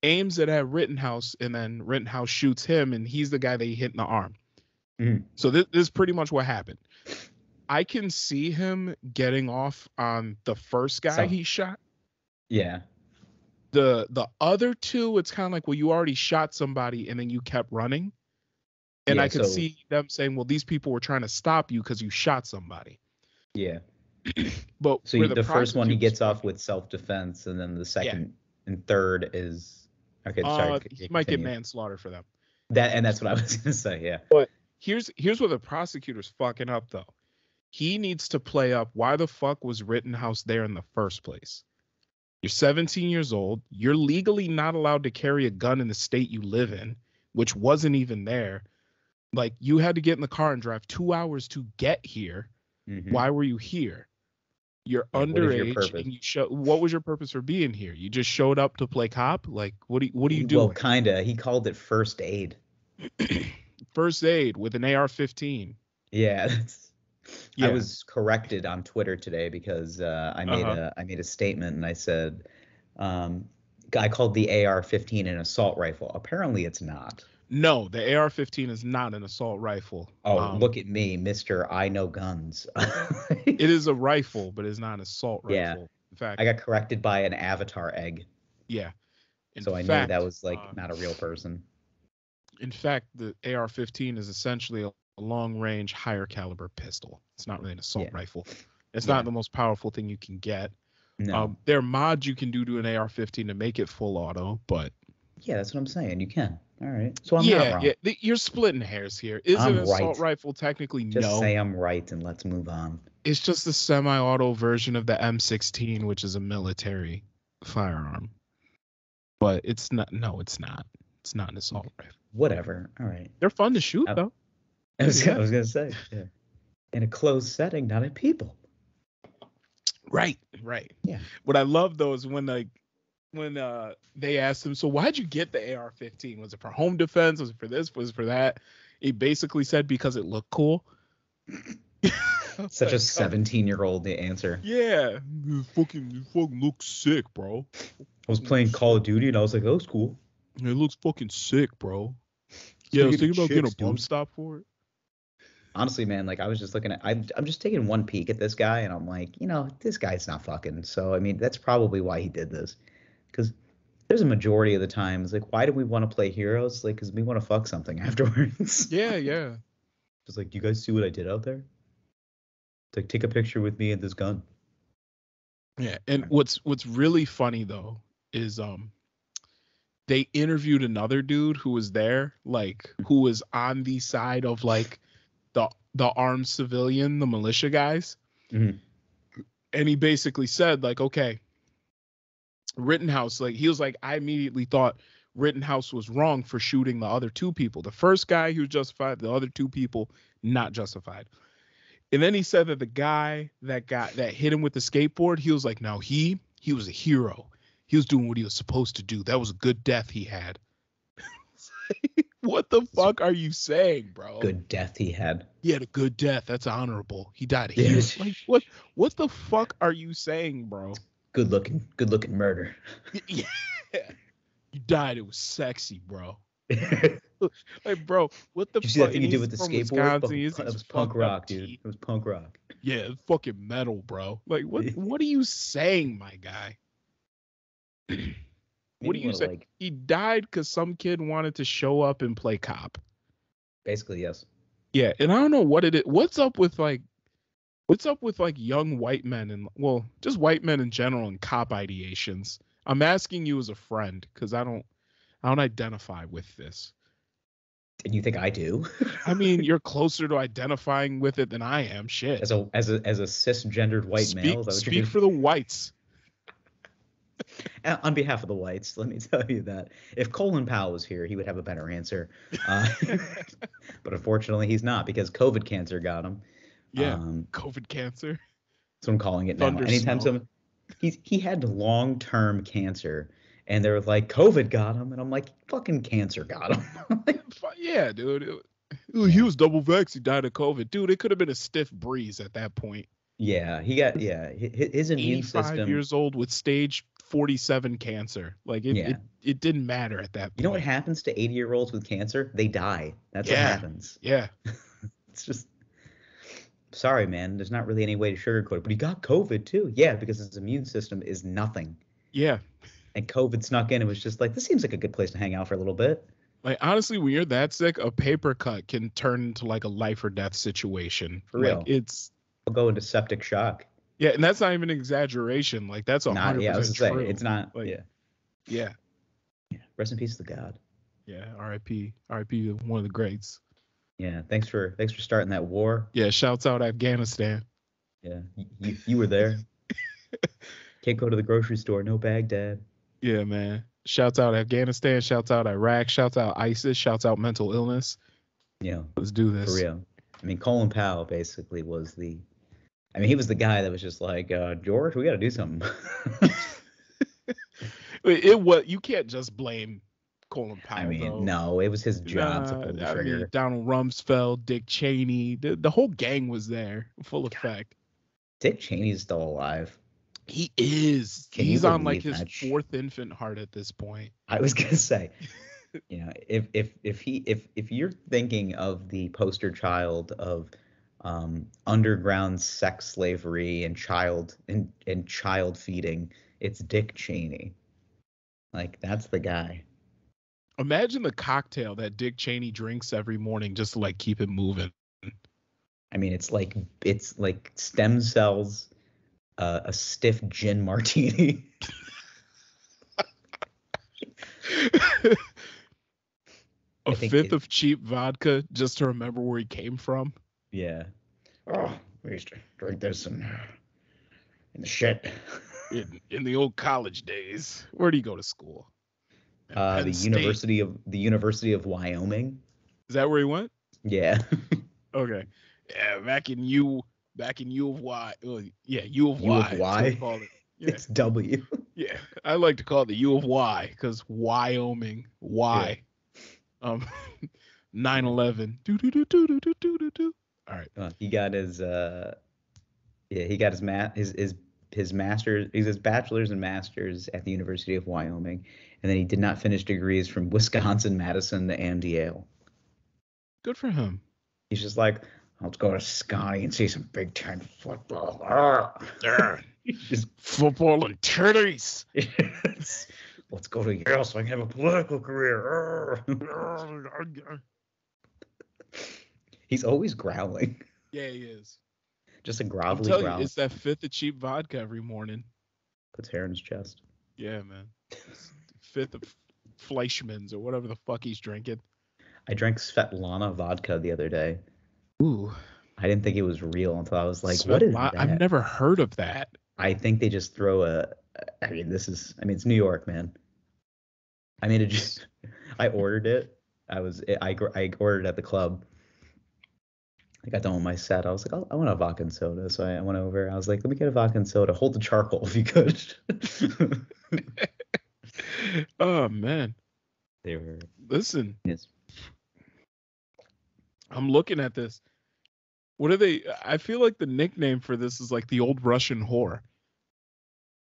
Speaker 1: aims it at Rittenhouse, and then Rittenhouse shoots him, and he's the guy that he hit in the arm. So this is pretty much what happened. I can see him getting off on the first guy he shot.
Speaker 2: Yeah.
Speaker 1: The other two, it's kind of like, well, you already shot somebody and then you kept running. And I could see them saying, well, these people were trying to stop you because you shot somebody.
Speaker 2: Yeah.
Speaker 1: But
Speaker 2: so the first one he gets off with self-defense, and then the second and third is
Speaker 1: he might get manslaughter for them.
Speaker 2: That's what I was gonna say. Yeah.
Speaker 1: But here's where the prosecutor's fucking up though. He needs to play up why the fuck was Rittenhouse there in the first place. You're 17 years old. You're legally not allowed to carry a gun in the state you live in, which wasn't even there. Like, you had to get in the car and drive 2 hours to get here. Why were you here? You're underage. And what was your purpose for being here? You just showed up to play cop? Like, what are you doing?
Speaker 2: Well, kinda. He called it first aid.
Speaker 1: First aid with an AR-15.
Speaker 2: Yeah, I was corrected on Twitter today because I made a statement, and I said I called the AR-15 an assault rifle. Apparently, it's not.
Speaker 1: No, the AR-15 is not an assault rifle.
Speaker 2: Oh, look at me, Mr. I know guns.
Speaker 1: It is a rifle, but it's not an assault rifle.
Speaker 2: Yeah.
Speaker 1: In fact,
Speaker 2: I got corrected by an avatar egg.
Speaker 1: Yeah.
Speaker 2: So I knew that was not a real person.
Speaker 1: In fact, the AR-15 is essentially a long-range, higher caliber pistol. It's not really an assault rifle. It's not the most powerful thing you can get.
Speaker 2: No.
Speaker 1: There are mods you can do to an AR-15 to make it full auto, but
Speaker 2: yeah, that's what I'm saying. You can. All right. So I'm not wrong.
Speaker 1: Yeah, you're splitting hairs here. Is it an assault rifle? Technically, no.
Speaker 2: Just say I'm right and let's move on.
Speaker 1: It's just a semi-auto version of the M16, which is a military firearm. But it's not. No, it's not. It's not an assault rifle.
Speaker 2: Whatever. All right.
Speaker 1: They're fun to shoot, though.
Speaker 2: I was gonna say, yeah. In a closed setting, not at people.
Speaker 1: Right.
Speaker 2: Yeah.
Speaker 1: What I love though is when they asked him, so why'd you get the AR-15? Was it for home defense? Was it for this? Was it for that? He basically said because it looked cool.
Speaker 2: Such a 17-year-old answer.
Speaker 1: Yeah. You fucking looks sick, bro.
Speaker 2: I was playing Call of Duty and I was like, oh, it's cool.
Speaker 1: It looks fucking sick, bro. Yeah, I was thinking about getting a bump stop for it.
Speaker 2: Honestly, man, like I was just looking at, I'm just taking one peek at this guy and I'm like, this guy's not fucking. So, I mean, that's probably why he did this. Because there's a majority of the times, like, why do we want to play heroes? Like, because we want to fuck something afterwards.
Speaker 1: Yeah.
Speaker 2: Just like, do you guys see what I did out there? It's like, take a picture with me and this gun.
Speaker 1: Yeah, and what's really funny though is they interviewed another dude who was there, like who was on the side of like the armed civilian, the militia guys. And he basically said like, okay, Rittenhouse, like he was like, I immediately thought Rittenhouse was wrong for shooting the other two people. The first guy, he was justified. The other two people, not justified. And then he said that the guy that hit him with the skateboard, he was like, no, he was a hero. He was doing what he was supposed to do. That was a good death he had. What the fuck are you saying, bro?
Speaker 2: Good death he had.
Speaker 1: He had a good death. That's honorable. He died. Like, what the fuck are you saying, bro?
Speaker 2: Good looking murder.
Speaker 1: Yeah. You died. It was sexy, bro. Like, bro, what the fuck?
Speaker 2: Did you see that thing you did with the skateboard? That was punk rock, dude. It was punk rock.
Speaker 1: Yeah, it's fucking metal, bro. Like, what are you saying, my guy? What do you say? Like, he died because some kid wanted to show up and play cop.
Speaker 2: Basically, yes.
Speaker 1: Yeah, and I don't know what it is. What's up with young white men and, well, just white men in general and cop ideations? I'm asking you as a friend because I don't identify with this.
Speaker 2: And you think I do?
Speaker 1: I mean, you're closer to identifying with it than I am. Shit.
Speaker 2: As a cisgendered white male.
Speaker 1: Speak for the whites.
Speaker 2: On behalf of the whites, let me tell you that if Colin Powell was here, he would have a better answer. But unfortunately, he's not because COVID cancer got him.
Speaker 1: Yeah, COVID cancer.
Speaker 2: That's what I'm calling it now. Anytime he had long-term cancer, and they were like, COVID got him, and I'm like, fucking cancer got him.
Speaker 1: Yeah, dude. "Oh, he was double vaxxed. He died of COVID." Dude, it could have been a stiff breeze at that point.
Speaker 2: Yeah, his immune
Speaker 1: 85
Speaker 2: system.
Speaker 1: years old with stage 47 cancer. Like
Speaker 2: Yeah.
Speaker 1: it didn't matter at that point.
Speaker 2: You know what happens to 80-year-olds with cancer? They die. That's what happens.
Speaker 1: Yeah.
Speaker 2: It's just, sorry, man. There's not really any way to sugarcoat it. But he got COVID too. Yeah, because his immune system is nothing.
Speaker 1: Yeah.
Speaker 2: And COVID snuck in. It was just like, this seems like a good place to hang out for a little bit.
Speaker 1: Like, honestly, when you're that sick, a paper cut can turn into like a life or death situation.
Speaker 2: For real.
Speaker 1: Like,
Speaker 2: I'll go into septic shock.
Speaker 1: Yeah, and that's not even an exaggeration. Like, that's 100%
Speaker 2: yeah, I was
Speaker 1: true.
Speaker 2: gonna say, it's not.
Speaker 1: Like,
Speaker 2: yeah.
Speaker 1: Yeah.
Speaker 2: Rest in peace to God.
Speaker 1: Yeah. R.I.P. R.I.P. One of the greats.
Speaker 2: Yeah. Thanks for starting that war.
Speaker 1: Yeah. Shouts out Afghanistan.
Speaker 2: Yeah. You were there. Can't go to the grocery store. No Baghdad.
Speaker 1: Yeah, man. Shouts out Afghanistan. Shouts out Iraq. Shouts out ISIS. Shouts out mental illness.
Speaker 2: Yeah.
Speaker 1: Let's do this.
Speaker 2: For real. I mean, Colin Powell basically was he was the guy that was just like, George, we got to do something.
Speaker 1: You can't just blame Colin Powell.
Speaker 2: I mean,
Speaker 1: though.
Speaker 2: No, it was his job to pull the trigger.
Speaker 1: I mean, Donald Rumsfeld, Dick Cheney, the whole gang was there, full effect.
Speaker 2: Dick Cheney's still alive.
Speaker 1: He is. He's on like his fourth infant heart at this point.
Speaker 2: I was gonna say, if you're thinking of the poster child of underground sex slavery and child feeding, it's Dick Cheney. Like, that's the guy.
Speaker 1: Imagine the cocktail that Dick Cheney drinks every morning just to like keep it moving.
Speaker 2: I mean, it's like stem cells, a stiff gin martini.
Speaker 1: A fifth of cheap vodka just to remember where he came from.
Speaker 2: Yeah. Oh, we used to drink this in the shit.
Speaker 1: In the old college days. Where do you go to school?
Speaker 2: The University of Wyoming.
Speaker 1: Is that where he went?
Speaker 2: Yeah.
Speaker 1: Okay. Yeah, back in U of Y. Yeah, U of
Speaker 2: Y.
Speaker 1: U of Y.
Speaker 2: Yeah. It's W.
Speaker 1: Yeah, I like to call it the U of Y because Wyoming. Y. Yeah. 9/11. All right.
Speaker 2: He got his his master's, his bachelor's and master's at the University of Wyoming, and then he did not finish degrees from Wisconsin, Madison, and Yale.
Speaker 1: Good for him.
Speaker 2: He's just like, let's go to Scotty and see some Big Ten football.
Speaker 1: Just football and titties.
Speaker 2: Let's go to Yale so I can have a political career. He's always growling.
Speaker 1: Yeah, he is.
Speaker 2: Just a grovelly growl.
Speaker 1: It's that fifth of cheap vodka every morning.
Speaker 2: Puts hair in his chest.
Speaker 1: Yeah, man. Fifth of Fleischmann's or whatever the fuck he's drinking.
Speaker 2: I drank Svetlana vodka the other day.
Speaker 1: Ooh.
Speaker 2: I didn't think it was real until I was like, what is that?
Speaker 1: I've never heard of that.
Speaker 2: I think they just throw it's New York, man. I ordered it. I ordered it at the club. I got done with my set. I was like, I want a vodka and soda. So I went over. I was like, let me get a vodka and soda. Hold the charcoal if you could.
Speaker 1: Oh, man.
Speaker 2: They were.
Speaker 1: Listen.
Speaker 2: Yes.
Speaker 1: I'm looking at this. What are they? I feel like the nickname for this is like the old Russian whore.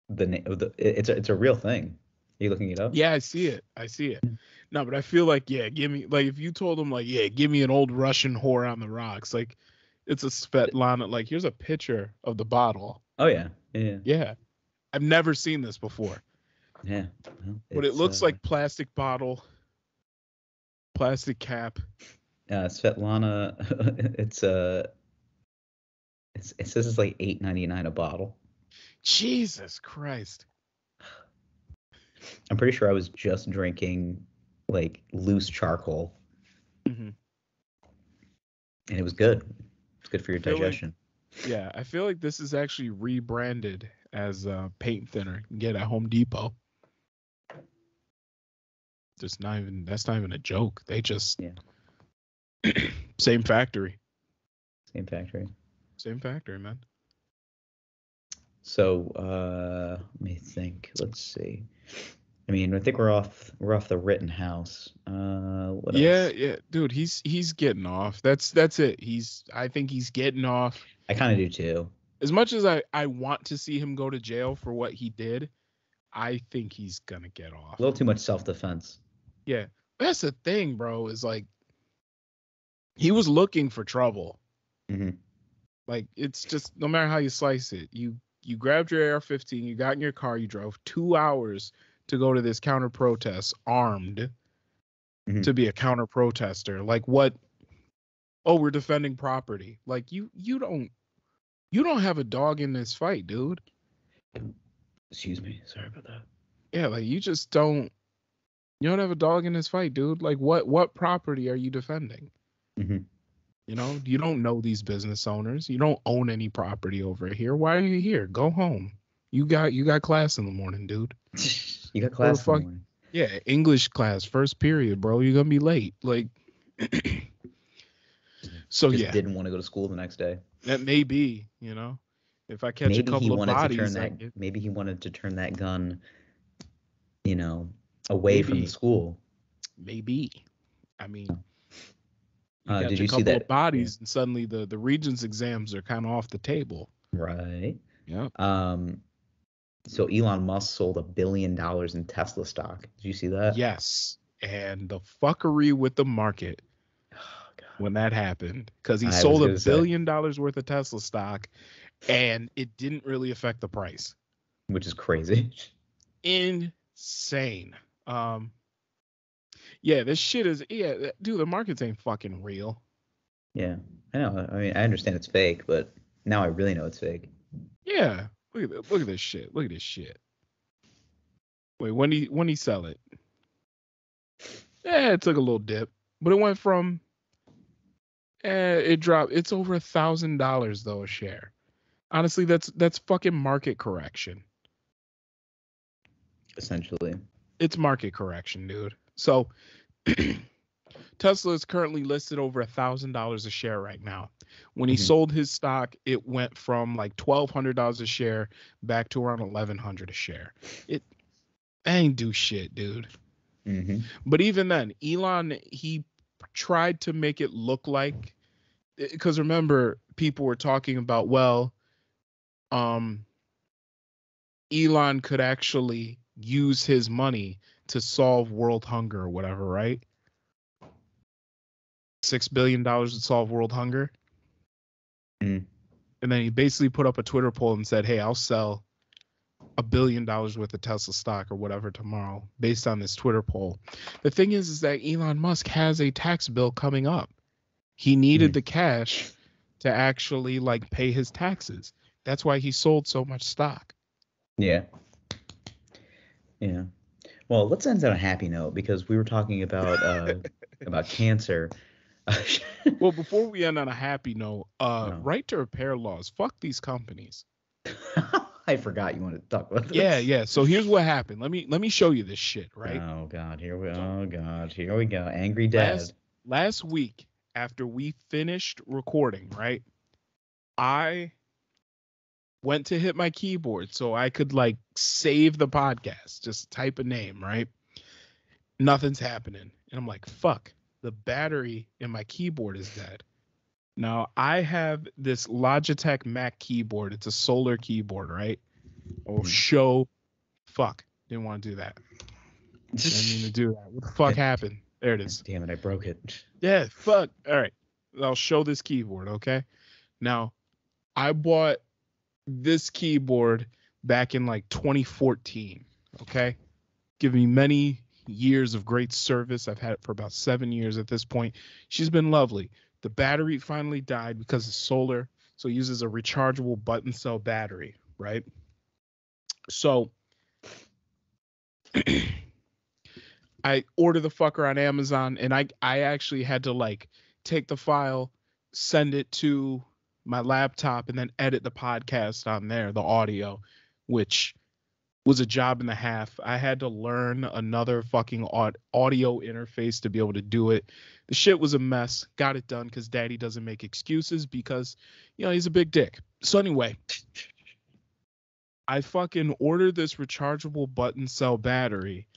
Speaker 2: It's a real thing. Are you looking it up?
Speaker 1: Yeah, I see it. No, but I feel like, give me, like, if you told them, like, give me an old Russian whore on the rocks, like, it's a Svetlana, like, here's a picture of the bottle.
Speaker 2: Oh, yeah. Yeah.
Speaker 1: Yeah. I've never seen this before.
Speaker 2: Yeah.
Speaker 1: Well, but it looks like plastic bottle, plastic cap.
Speaker 2: Svetlana, it says it's like $8.99 a bottle.
Speaker 1: Jesus Christ.
Speaker 2: I'm pretty sure I was just drinking like loose charcoal.
Speaker 1: Mm-hmm.
Speaker 2: And it was good. It's good for your digestion.
Speaker 1: I feel like this is actually rebranded as paint thinner. You can get at Home Depot. That's not even a joke. They just same factory.
Speaker 2: Same factory,
Speaker 1: man.
Speaker 2: So let me think. Let's see. I mean, I think we're off the Rittenhouse. What
Speaker 1: Yeah,
Speaker 2: else?
Speaker 1: yeah, dude, he's getting off. That's it. I think he's getting off.
Speaker 2: I kind of do too.
Speaker 1: As much as I want to see him go to jail for what he did, I think he's gonna get
Speaker 2: A
Speaker 1: off.
Speaker 2: little too much self-defense.
Speaker 1: Yeah, that's the thing, bro. Is like he was looking for trouble.
Speaker 2: Mm-hmm.
Speaker 1: Like it's just no matter how you slice it, you grabbed your AR-15, you got in your car, you drove 2 hours to go to this counter protest armed
Speaker 2: Mm-hmm.
Speaker 1: to be a counter protester. Like what? Oh, we're defending property. Like you don't have a dog in this fight, dude.
Speaker 2: Excuse me. Sorry about that.
Speaker 1: Yeah, like you don't have a dog in this fight, dude. Like what property are you defending?
Speaker 2: Mm-hmm.
Speaker 1: You know, you don't know these business owners. You don't own any property over here. Why are you here? Go home. You got class in the morning, dude.
Speaker 2: You got class in the morning.
Speaker 1: Yeah, English class, first period, bro. You're gonna be late. Like so
Speaker 2: Just
Speaker 1: yeah.
Speaker 2: didn't want to go to school the next day.
Speaker 1: That may be, you know. If I catch a couple of bodies,
Speaker 2: maybe he wanted to turn that gun, you know, away from the school.
Speaker 1: Maybe. I mean, you
Speaker 2: did
Speaker 1: catch
Speaker 2: you
Speaker 1: a
Speaker 2: see
Speaker 1: couple
Speaker 2: that?
Speaker 1: of bodies, and suddenly the Regents exams are kind of off the table.
Speaker 2: Right.
Speaker 1: Yeah.
Speaker 2: So Elon Musk sold $1 billion in Tesla stock. Did you see that?
Speaker 1: Yes. And the fuckery with the market when that happened, because he sold $1 billion worth of Tesla stock, and it didn't really affect the price,
Speaker 2: which is crazy.
Speaker 1: Insane. Yeah, this shit is dude. The markets ain't fucking real.
Speaker 2: Yeah, I know. I mean, I understand it's fake, but now I really know it's fake.
Speaker 1: Yeah, look at this shit. Look at this shit. Wait, when he sell it? Yeah, it took a little dip, but it went from. It dropped. It's over $1,000 though a share. Honestly, that's fucking market correction.
Speaker 2: Essentially,
Speaker 1: it's market correction, dude. So Tesla is currently listed over $1,000 a share right now. When he sold his stock, it went from like $1,200 a share back to around $1,100 a share. It ain't do shit, dude.
Speaker 2: Mm-hmm.
Speaker 1: But even then, Elon, he tried to make it look like, because remember, people were talking about, well, Elon could actually use his money to solve world hunger or whatever, right? $6 billion would solve world hunger.
Speaker 2: Mm.
Speaker 1: And then he basically put up a Twitter poll and said, hey, I'll sell $1 billion worth of Tesla stock or whatever tomorrow based on this Twitter poll. The thing is that Elon Musk has a tax bill coming up. He needed the cash to actually like pay his taxes. That's why he sold so much stock.
Speaker 2: Yeah. Yeah. Well, let's end on a happy note, because we were talking about cancer.
Speaker 1: Well, before we end on a happy note, right to repair laws. Fuck these companies.
Speaker 2: I forgot you wanted to talk about this.
Speaker 1: Yeah. So here's what happened. Let me show you this shit, right?
Speaker 2: Oh God, here we go. Angry Dad.
Speaker 1: Last week, after we finished recording, right? I went to hit my keyboard so I could like save the podcast, just type a name, right? Nothing's happening. And I'm like, fuck, the battery in my keyboard is dead. Now I have this Logitech Mac keyboard. It's a solar keyboard, right? Fuck, didn't want to do that. Didn't mean to do that. What the fuck happened? There it is.
Speaker 2: Damn it, I broke it.
Speaker 1: Yeah, fuck. All right. I'll show this keyboard, okay? Now, I bought this keyboard back in like 2014, okay? Give me many years of great service. I've had it for about 7 years at this point. She's been lovely. The battery finally died because it's solar, so it uses a rechargeable button cell battery, right? So I ordered the fucker on Amazon, and I actually had to like take the file, send it to my laptop, and then edit the podcast on there, the audio, which was a job and a half. I had to learn another fucking audio interface to be able to do it. The shit was a mess. Got it done because Daddy doesn't make excuses because, you know, he's a big dick. So anyway, I fucking ordered this rechargeable button cell battery,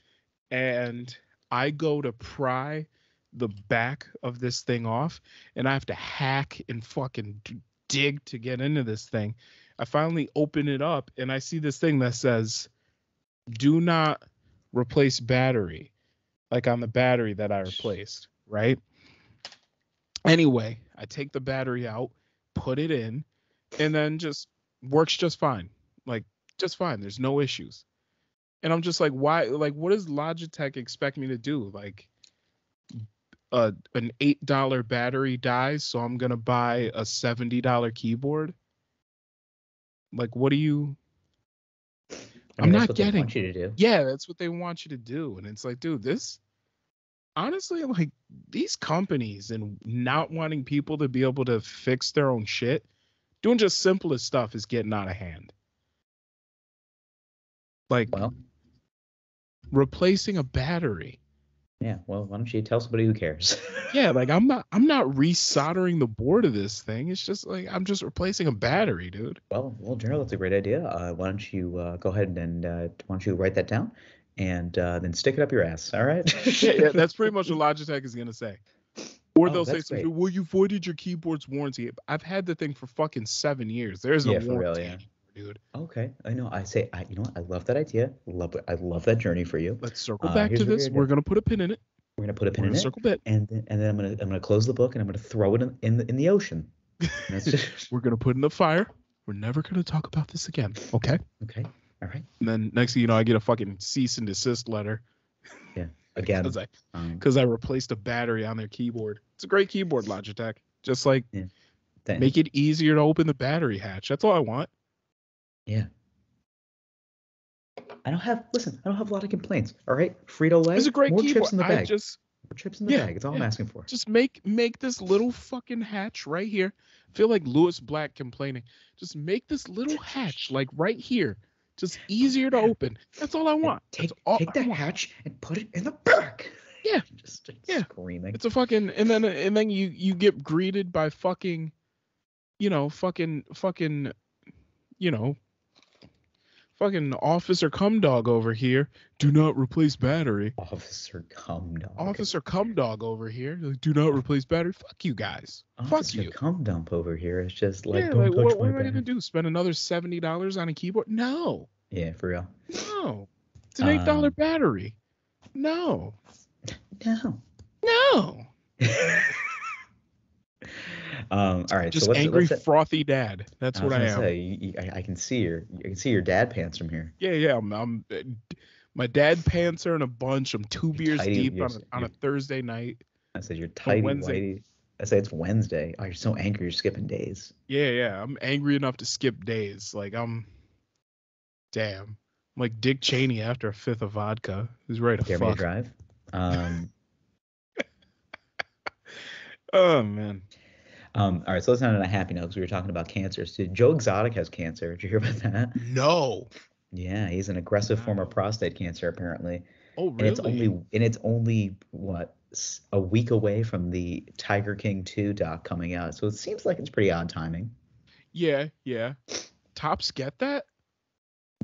Speaker 1: and I go to pry the back of this thing off, and I have to hack and fucking dig to get into this thing. I finally open it up, and I see this thing that says, "Do not replace battery," like on the battery that I replaced, right? Anyway, I take the battery out, put it in, and then just works just fine. Like, just fine. There's no issues. And I'm just like, why? Like, what does Logitech expect me to do? Like, an $8 battery dies, so I'm gonna buy a $70 keyboard. Like, what do you? I'm
Speaker 2: that's
Speaker 1: not
Speaker 2: what
Speaker 1: getting.
Speaker 2: They want you to do.
Speaker 1: Yeah, that's what they want you to do, and it's like, dude, this. Honestly, like, these companies and not wanting people to be able to fix their own shit, doing just simplest stuff is getting out of hand. Like,
Speaker 2: well,
Speaker 1: replacing a battery.
Speaker 2: Yeah, well, why don't you tell somebody who cares?
Speaker 1: Yeah, like I'm not resoldering the board of this thing. It's just like I'm just replacing a battery, dude.
Speaker 2: Well, Gerald, that's a great idea. Why don't you go ahead and why don't you write that down and then stick it up your ass? All right.
Speaker 1: Yeah, that's pretty much what Logitech is gonna say. Or they'll say something. Well, you voided your keyboard's warranty. I've had the thing for fucking 7 years. There's no warranty anymore, dude.
Speaker 2: Okay, I know. You know what? I love that idea. I love that journey for you.
Speaker 1: Let's circle back to this. We're gonna put a pin in it.
Speaker 2: We're gonna put a pin in it.
Speaker 1: Circle bit.
Speaker 2: And then I'm gonna close the book and I'm gonna throw it in the ocean.
Speaker 1: We're gonna put it in the fire. We're never gonna talk about this again. Okay.
Speaker 2: Okay. All right.
Speaker 1: And then next thing you know, I get a fucking cease and desist letter.
Speaker 2: Yeah. Again.
Speaker 1: Because I replaced a battery on their keyboard. It's a great keyboard, Logitech. Just like make it easier to open the battery hatch. That's all I want.
Speaker 2: Yeah. I don't have a lot of complaints. All right. Frito-Lay.
Speaker 1: It's a great
Speaker 2: more
Speaker 1: keyboard.
Speaker 2: Chips in the bag.
Speaker 1: More
Speaker 2: chips in the bag. It's all I'm asking for.
Speaker 1: Just make this little fucking hatch right here. I feel like Lewis Black complaining. Just make this little hatch like right here. Just easier to open. That's all I want.
Speaker 2: Take that hatch and put it in the back.
Speaker 1: Yeah.
Speaker 2: Just screaming.
Speaker 1: It's a fucking and then you get greeted by fucking fucking Officer Cum Dog over here. Do not replace battery.
Speaker 2: Officer Cum Dog.
Speaker 1: Officer Cum Dog over here. Do not replace battery. Fuck you guys.
Speaker 2: Officer
Speaker 1: Fuck you.
Speaker 2: Cum Dump over here is just like,
Speaker 1: what am I gonna do? Spend another $70 on a keyboard? No.
Speaker 2: Yeah, for real.
Speaker 1: No. It's an $8 battery. No.
Speaker 2: No. All right.
Speaker 1: Just
Speaker 2: so
Speaker 1: angry, frothy dad. That's what I am.
Speaker 2: I can see your dad pants from here.
Speaker 1: Yeah. I'm my dad pants are in a bunch. I'm 2 beers deep on a Thursday night.
Speaker 2: I said you're tidy whitey. I say it's Wednesday. Oh, you're so angry. You're skipping days.
Speaker 1: Yeah. I'm angry enough to skip days. Like I'm like Dick Cheney after a fifth of vodka. Who's ready to fuck?
Speaker 2: Drive.
Speaker 1: Oh man.
Speaker 2: All right, so let's end on a happy note because we were talking about cancer. So Joe Exotic has cancer. Did you hear about that?
Speaker 1: No.
Speaker 2: Yeah, he's an aggressive form of prostate cancer apparently.
Speaker 1: Oh really?
Speaker 2: And it's only what, a week away from the Tiger King 2 doc coming out. So it seems like it's pretty odd timing.
Speaker 1: Yeah. Tops get that?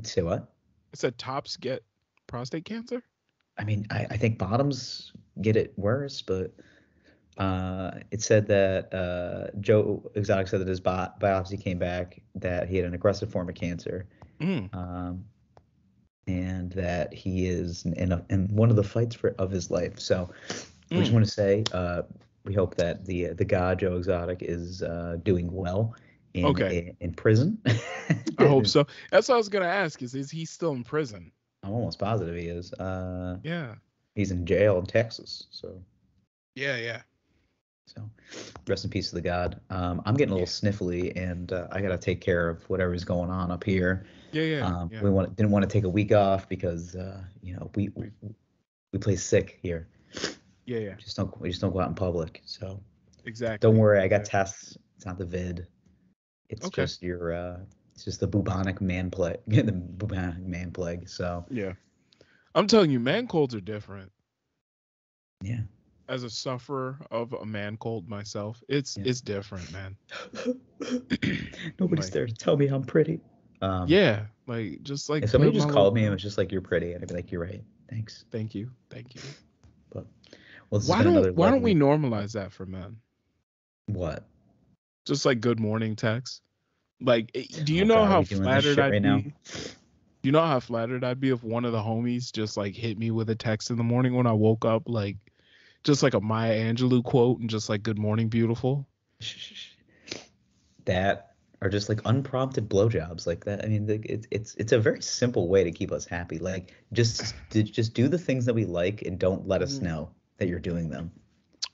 Speaker 2: Say what?
Speaker 1: I said tops get prostate cancer?
Speaker 2: I mean, I think bottoms get it worse, but it said that Joe Exotic said that his biopsy came back that he had an aggressive form of cancer, and that he is in one of the fights of his life. So we just want to say we hope that the god Joe Exotic is doing well in prison.
Speaker 1: I hope so. That's what I was gonna ask. Is he still in prison?
Speaker 2: I'm almost positive he is.
Speaker 1: Yeah.
Speaker 2: He's in jail in Texas. So.
Speaker 1: Yeah.
Speaker 2: So, rest in peace to the god. I'm getting a little sniffly, and I gotta take care of whatever's going on up here.
Speaker 1: Yeah.
Speaker 2: We didn't want to take a week off because we play sick here.
Speaker 1: Yeah.
Speaker 2: We just don't go out in public. So
Speaker 1: exactly.
Speaker 2: Don't worry, I got tests. It's not the vid. It's just it's just the bubonic man plague. The bubonic man plague. So
Speaker 1: yeah, I'm telling you, man colds are different.
Speaker 2: Yeah.
Speaker 1: As a sufferer of a man cold myself, it's different, man.
Speaker 2: Nobody's there to tell me I'm pretty.
Speaker 1: Yeah. Like, just like
Speaker 2: If somebody
Speaker 1: put my
Speaker 2: just
Speaker 1: little
Speaker 2: called me and
Speaker 1: girl.
Speaker 2: was just like, "You're pretty," I'd be like, "You're right. Thanks."
Speaker 1: Thank you, thank you.
Speaker 2: But well, this has been another
Speaker 1: Why don't we
Speaker 2: lovely.
Speaker 1: normalize that for men?
Speaker 2: What?
Speaker 1: Just like good morning text. Like, do you
Speaker 2: Oh
Speaker 1: know
Speaker 2: God, are
Speaker 1: how
Speaker 2: we doing this
Speaker 1: flattered
Speaker 2: shit
Speaker 1: I'd
Speaker 2: right now?
Speaker 1: be? Do you know how flattered I'd be if one of the homies just like hit me with a text in the morning when I woke up, like just like a Maya Angelou quote and just like "Good morning, beautiful."
Speaker 2: That are just like unprompted blowjobs like that. I mean, it's a very simple way to keep us happy. Like just do the things that we like and don't let us
Speaker 1: Mhm.
Speaker 2: know that you're doing them.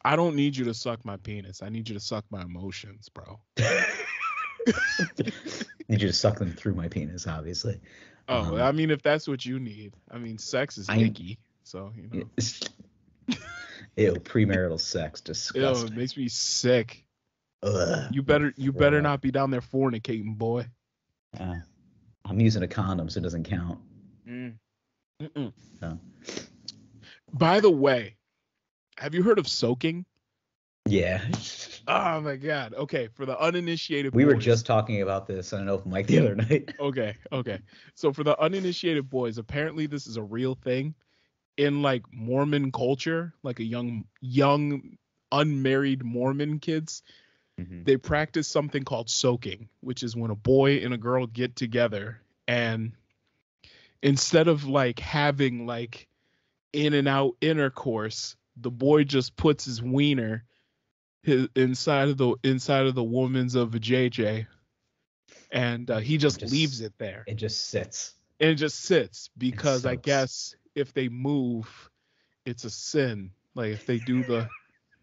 Speaker 1: I don't need you to suck my penis. I need you to suck my emotions, bro.
Speaker 2: Need you to suck them through my penis, obviously.
Speaker 1: Oh, I mean, if that's what you need. I mean, sex is
Speaker 2: I
Speaker 1: icky, so you know.
Speaker 2: Ew, premarital sex,
Speaker 1: Ew, it
Speaker 2: disgusting.
Speaker 1: makes me sick.
Speaker 2: Ugh,
Speaker 1: You
Speaker 2: I'm gonna
Speaker 1: better
Speaker 2: throw up.
Speaker 1: not be down there fornicating, boy.
Speaker 2: I'm using a condom, so it doesn't count.
Speaker 1: Mm. Mm-mm.
Speaker 2: So,
Speaker 1: By the way, have you heard of soaking?
Speaker 2: yeah.
Speaker 1: Oh my god. Okay, for the uninitiated
Speaker 2: We were
Speaker 1: boys.
Speaker 2: just talking about this on an open mic the other night.
Speaker 1: Okay. So for the uninitiated boys, apparently this is a real thing in like Mormon culture, like a young unmarried Mormon kids.
Speaker 2: Mhm.
Speaker 1: They practice something called soaking, which is when a boy and a girl get together and instead of like having like in and out intercourse, the boy just puts his wiener inside of the woman's of a JJ, and he
Speaker 2: It
Speaker 1: just leaves
Speaker 2: just
Speaker 1: it there,
Speaker 2: it just sits.
Speaker 1: and it just sits
Speaker 2: It
Speaker 1: because I
Speaker 2: soaks.
Speaker 1: guess if they move, it's a sin. Like if they do the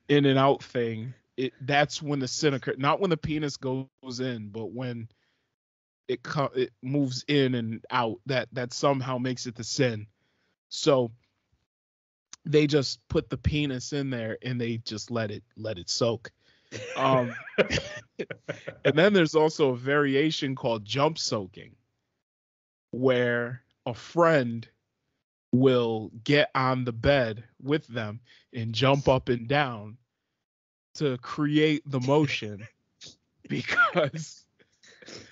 Speaker 1: in and out thing, that's when the sin occurs. Not when the penis goes in, but when it moves in and out. That somehow makes it the sin. So they just put the penis in there and they just let it soak. Um, and then there's also a variation called jump soaking, where a friend will get on the bed with them and jump up and down to create the motion because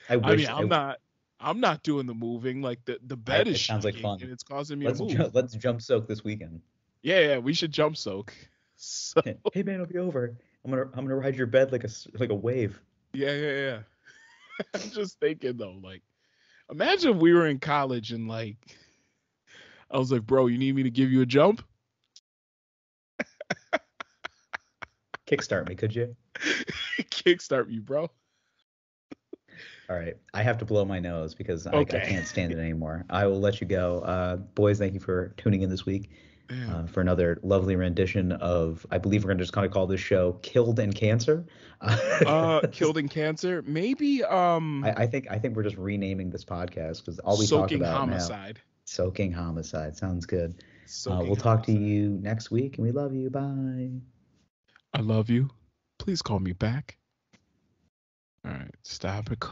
Speaker 2: I
Speaker 1: I mean
Speaker 2: wish
Speaker 1: I'm not doing the moving, like the bed is
Speaker 2: it sounds like
Speaker 1: shaking
Speaker 2: fun.
Speaker 1: and it's causing me to move.
Speaker 2: Let's jump soak this weekend.
Speaker 1: Yeah, we should jump soak. So
Speaker 2: Hey man, it'll be over. I'm gonna ride your bed like a wave.
Speaker 1: yeah. I'm just thinking though, like imagine if we were in college and like I was like, bro, you need me to give you a jump?
Speaker 2: Kickstart me, could you?
Speaker 1: Kickstart me, bro.
Speaker 2: All right. I have to blow my nose because I
Speaker 1: Okay.
Speaker 2: can't stand it anymore. I will let you go. Boys, thank you for tuning in this week
Speaker 1: Damn.
Speaker 2: for another lovely rendition of, I believe we're going to just kind of call this show Killed in Cancer.
Speaker 1: Killed in cancer. Maybe
Speaker 2: I think we're just renaming this podcast because all we talk
Speaker 1: soaking
Speaker 2: about now,
Speaker 1: homicide.
Speaker 2: soaking homicide. Sounds good.
Speaker 1: Soaking
Speaker 2: We'll talk to
Speaker 1: homicide.
Speaker 2: you next week and we love you. Bye.
Speaker 1: I love you. Please call me back. All right. Stop it.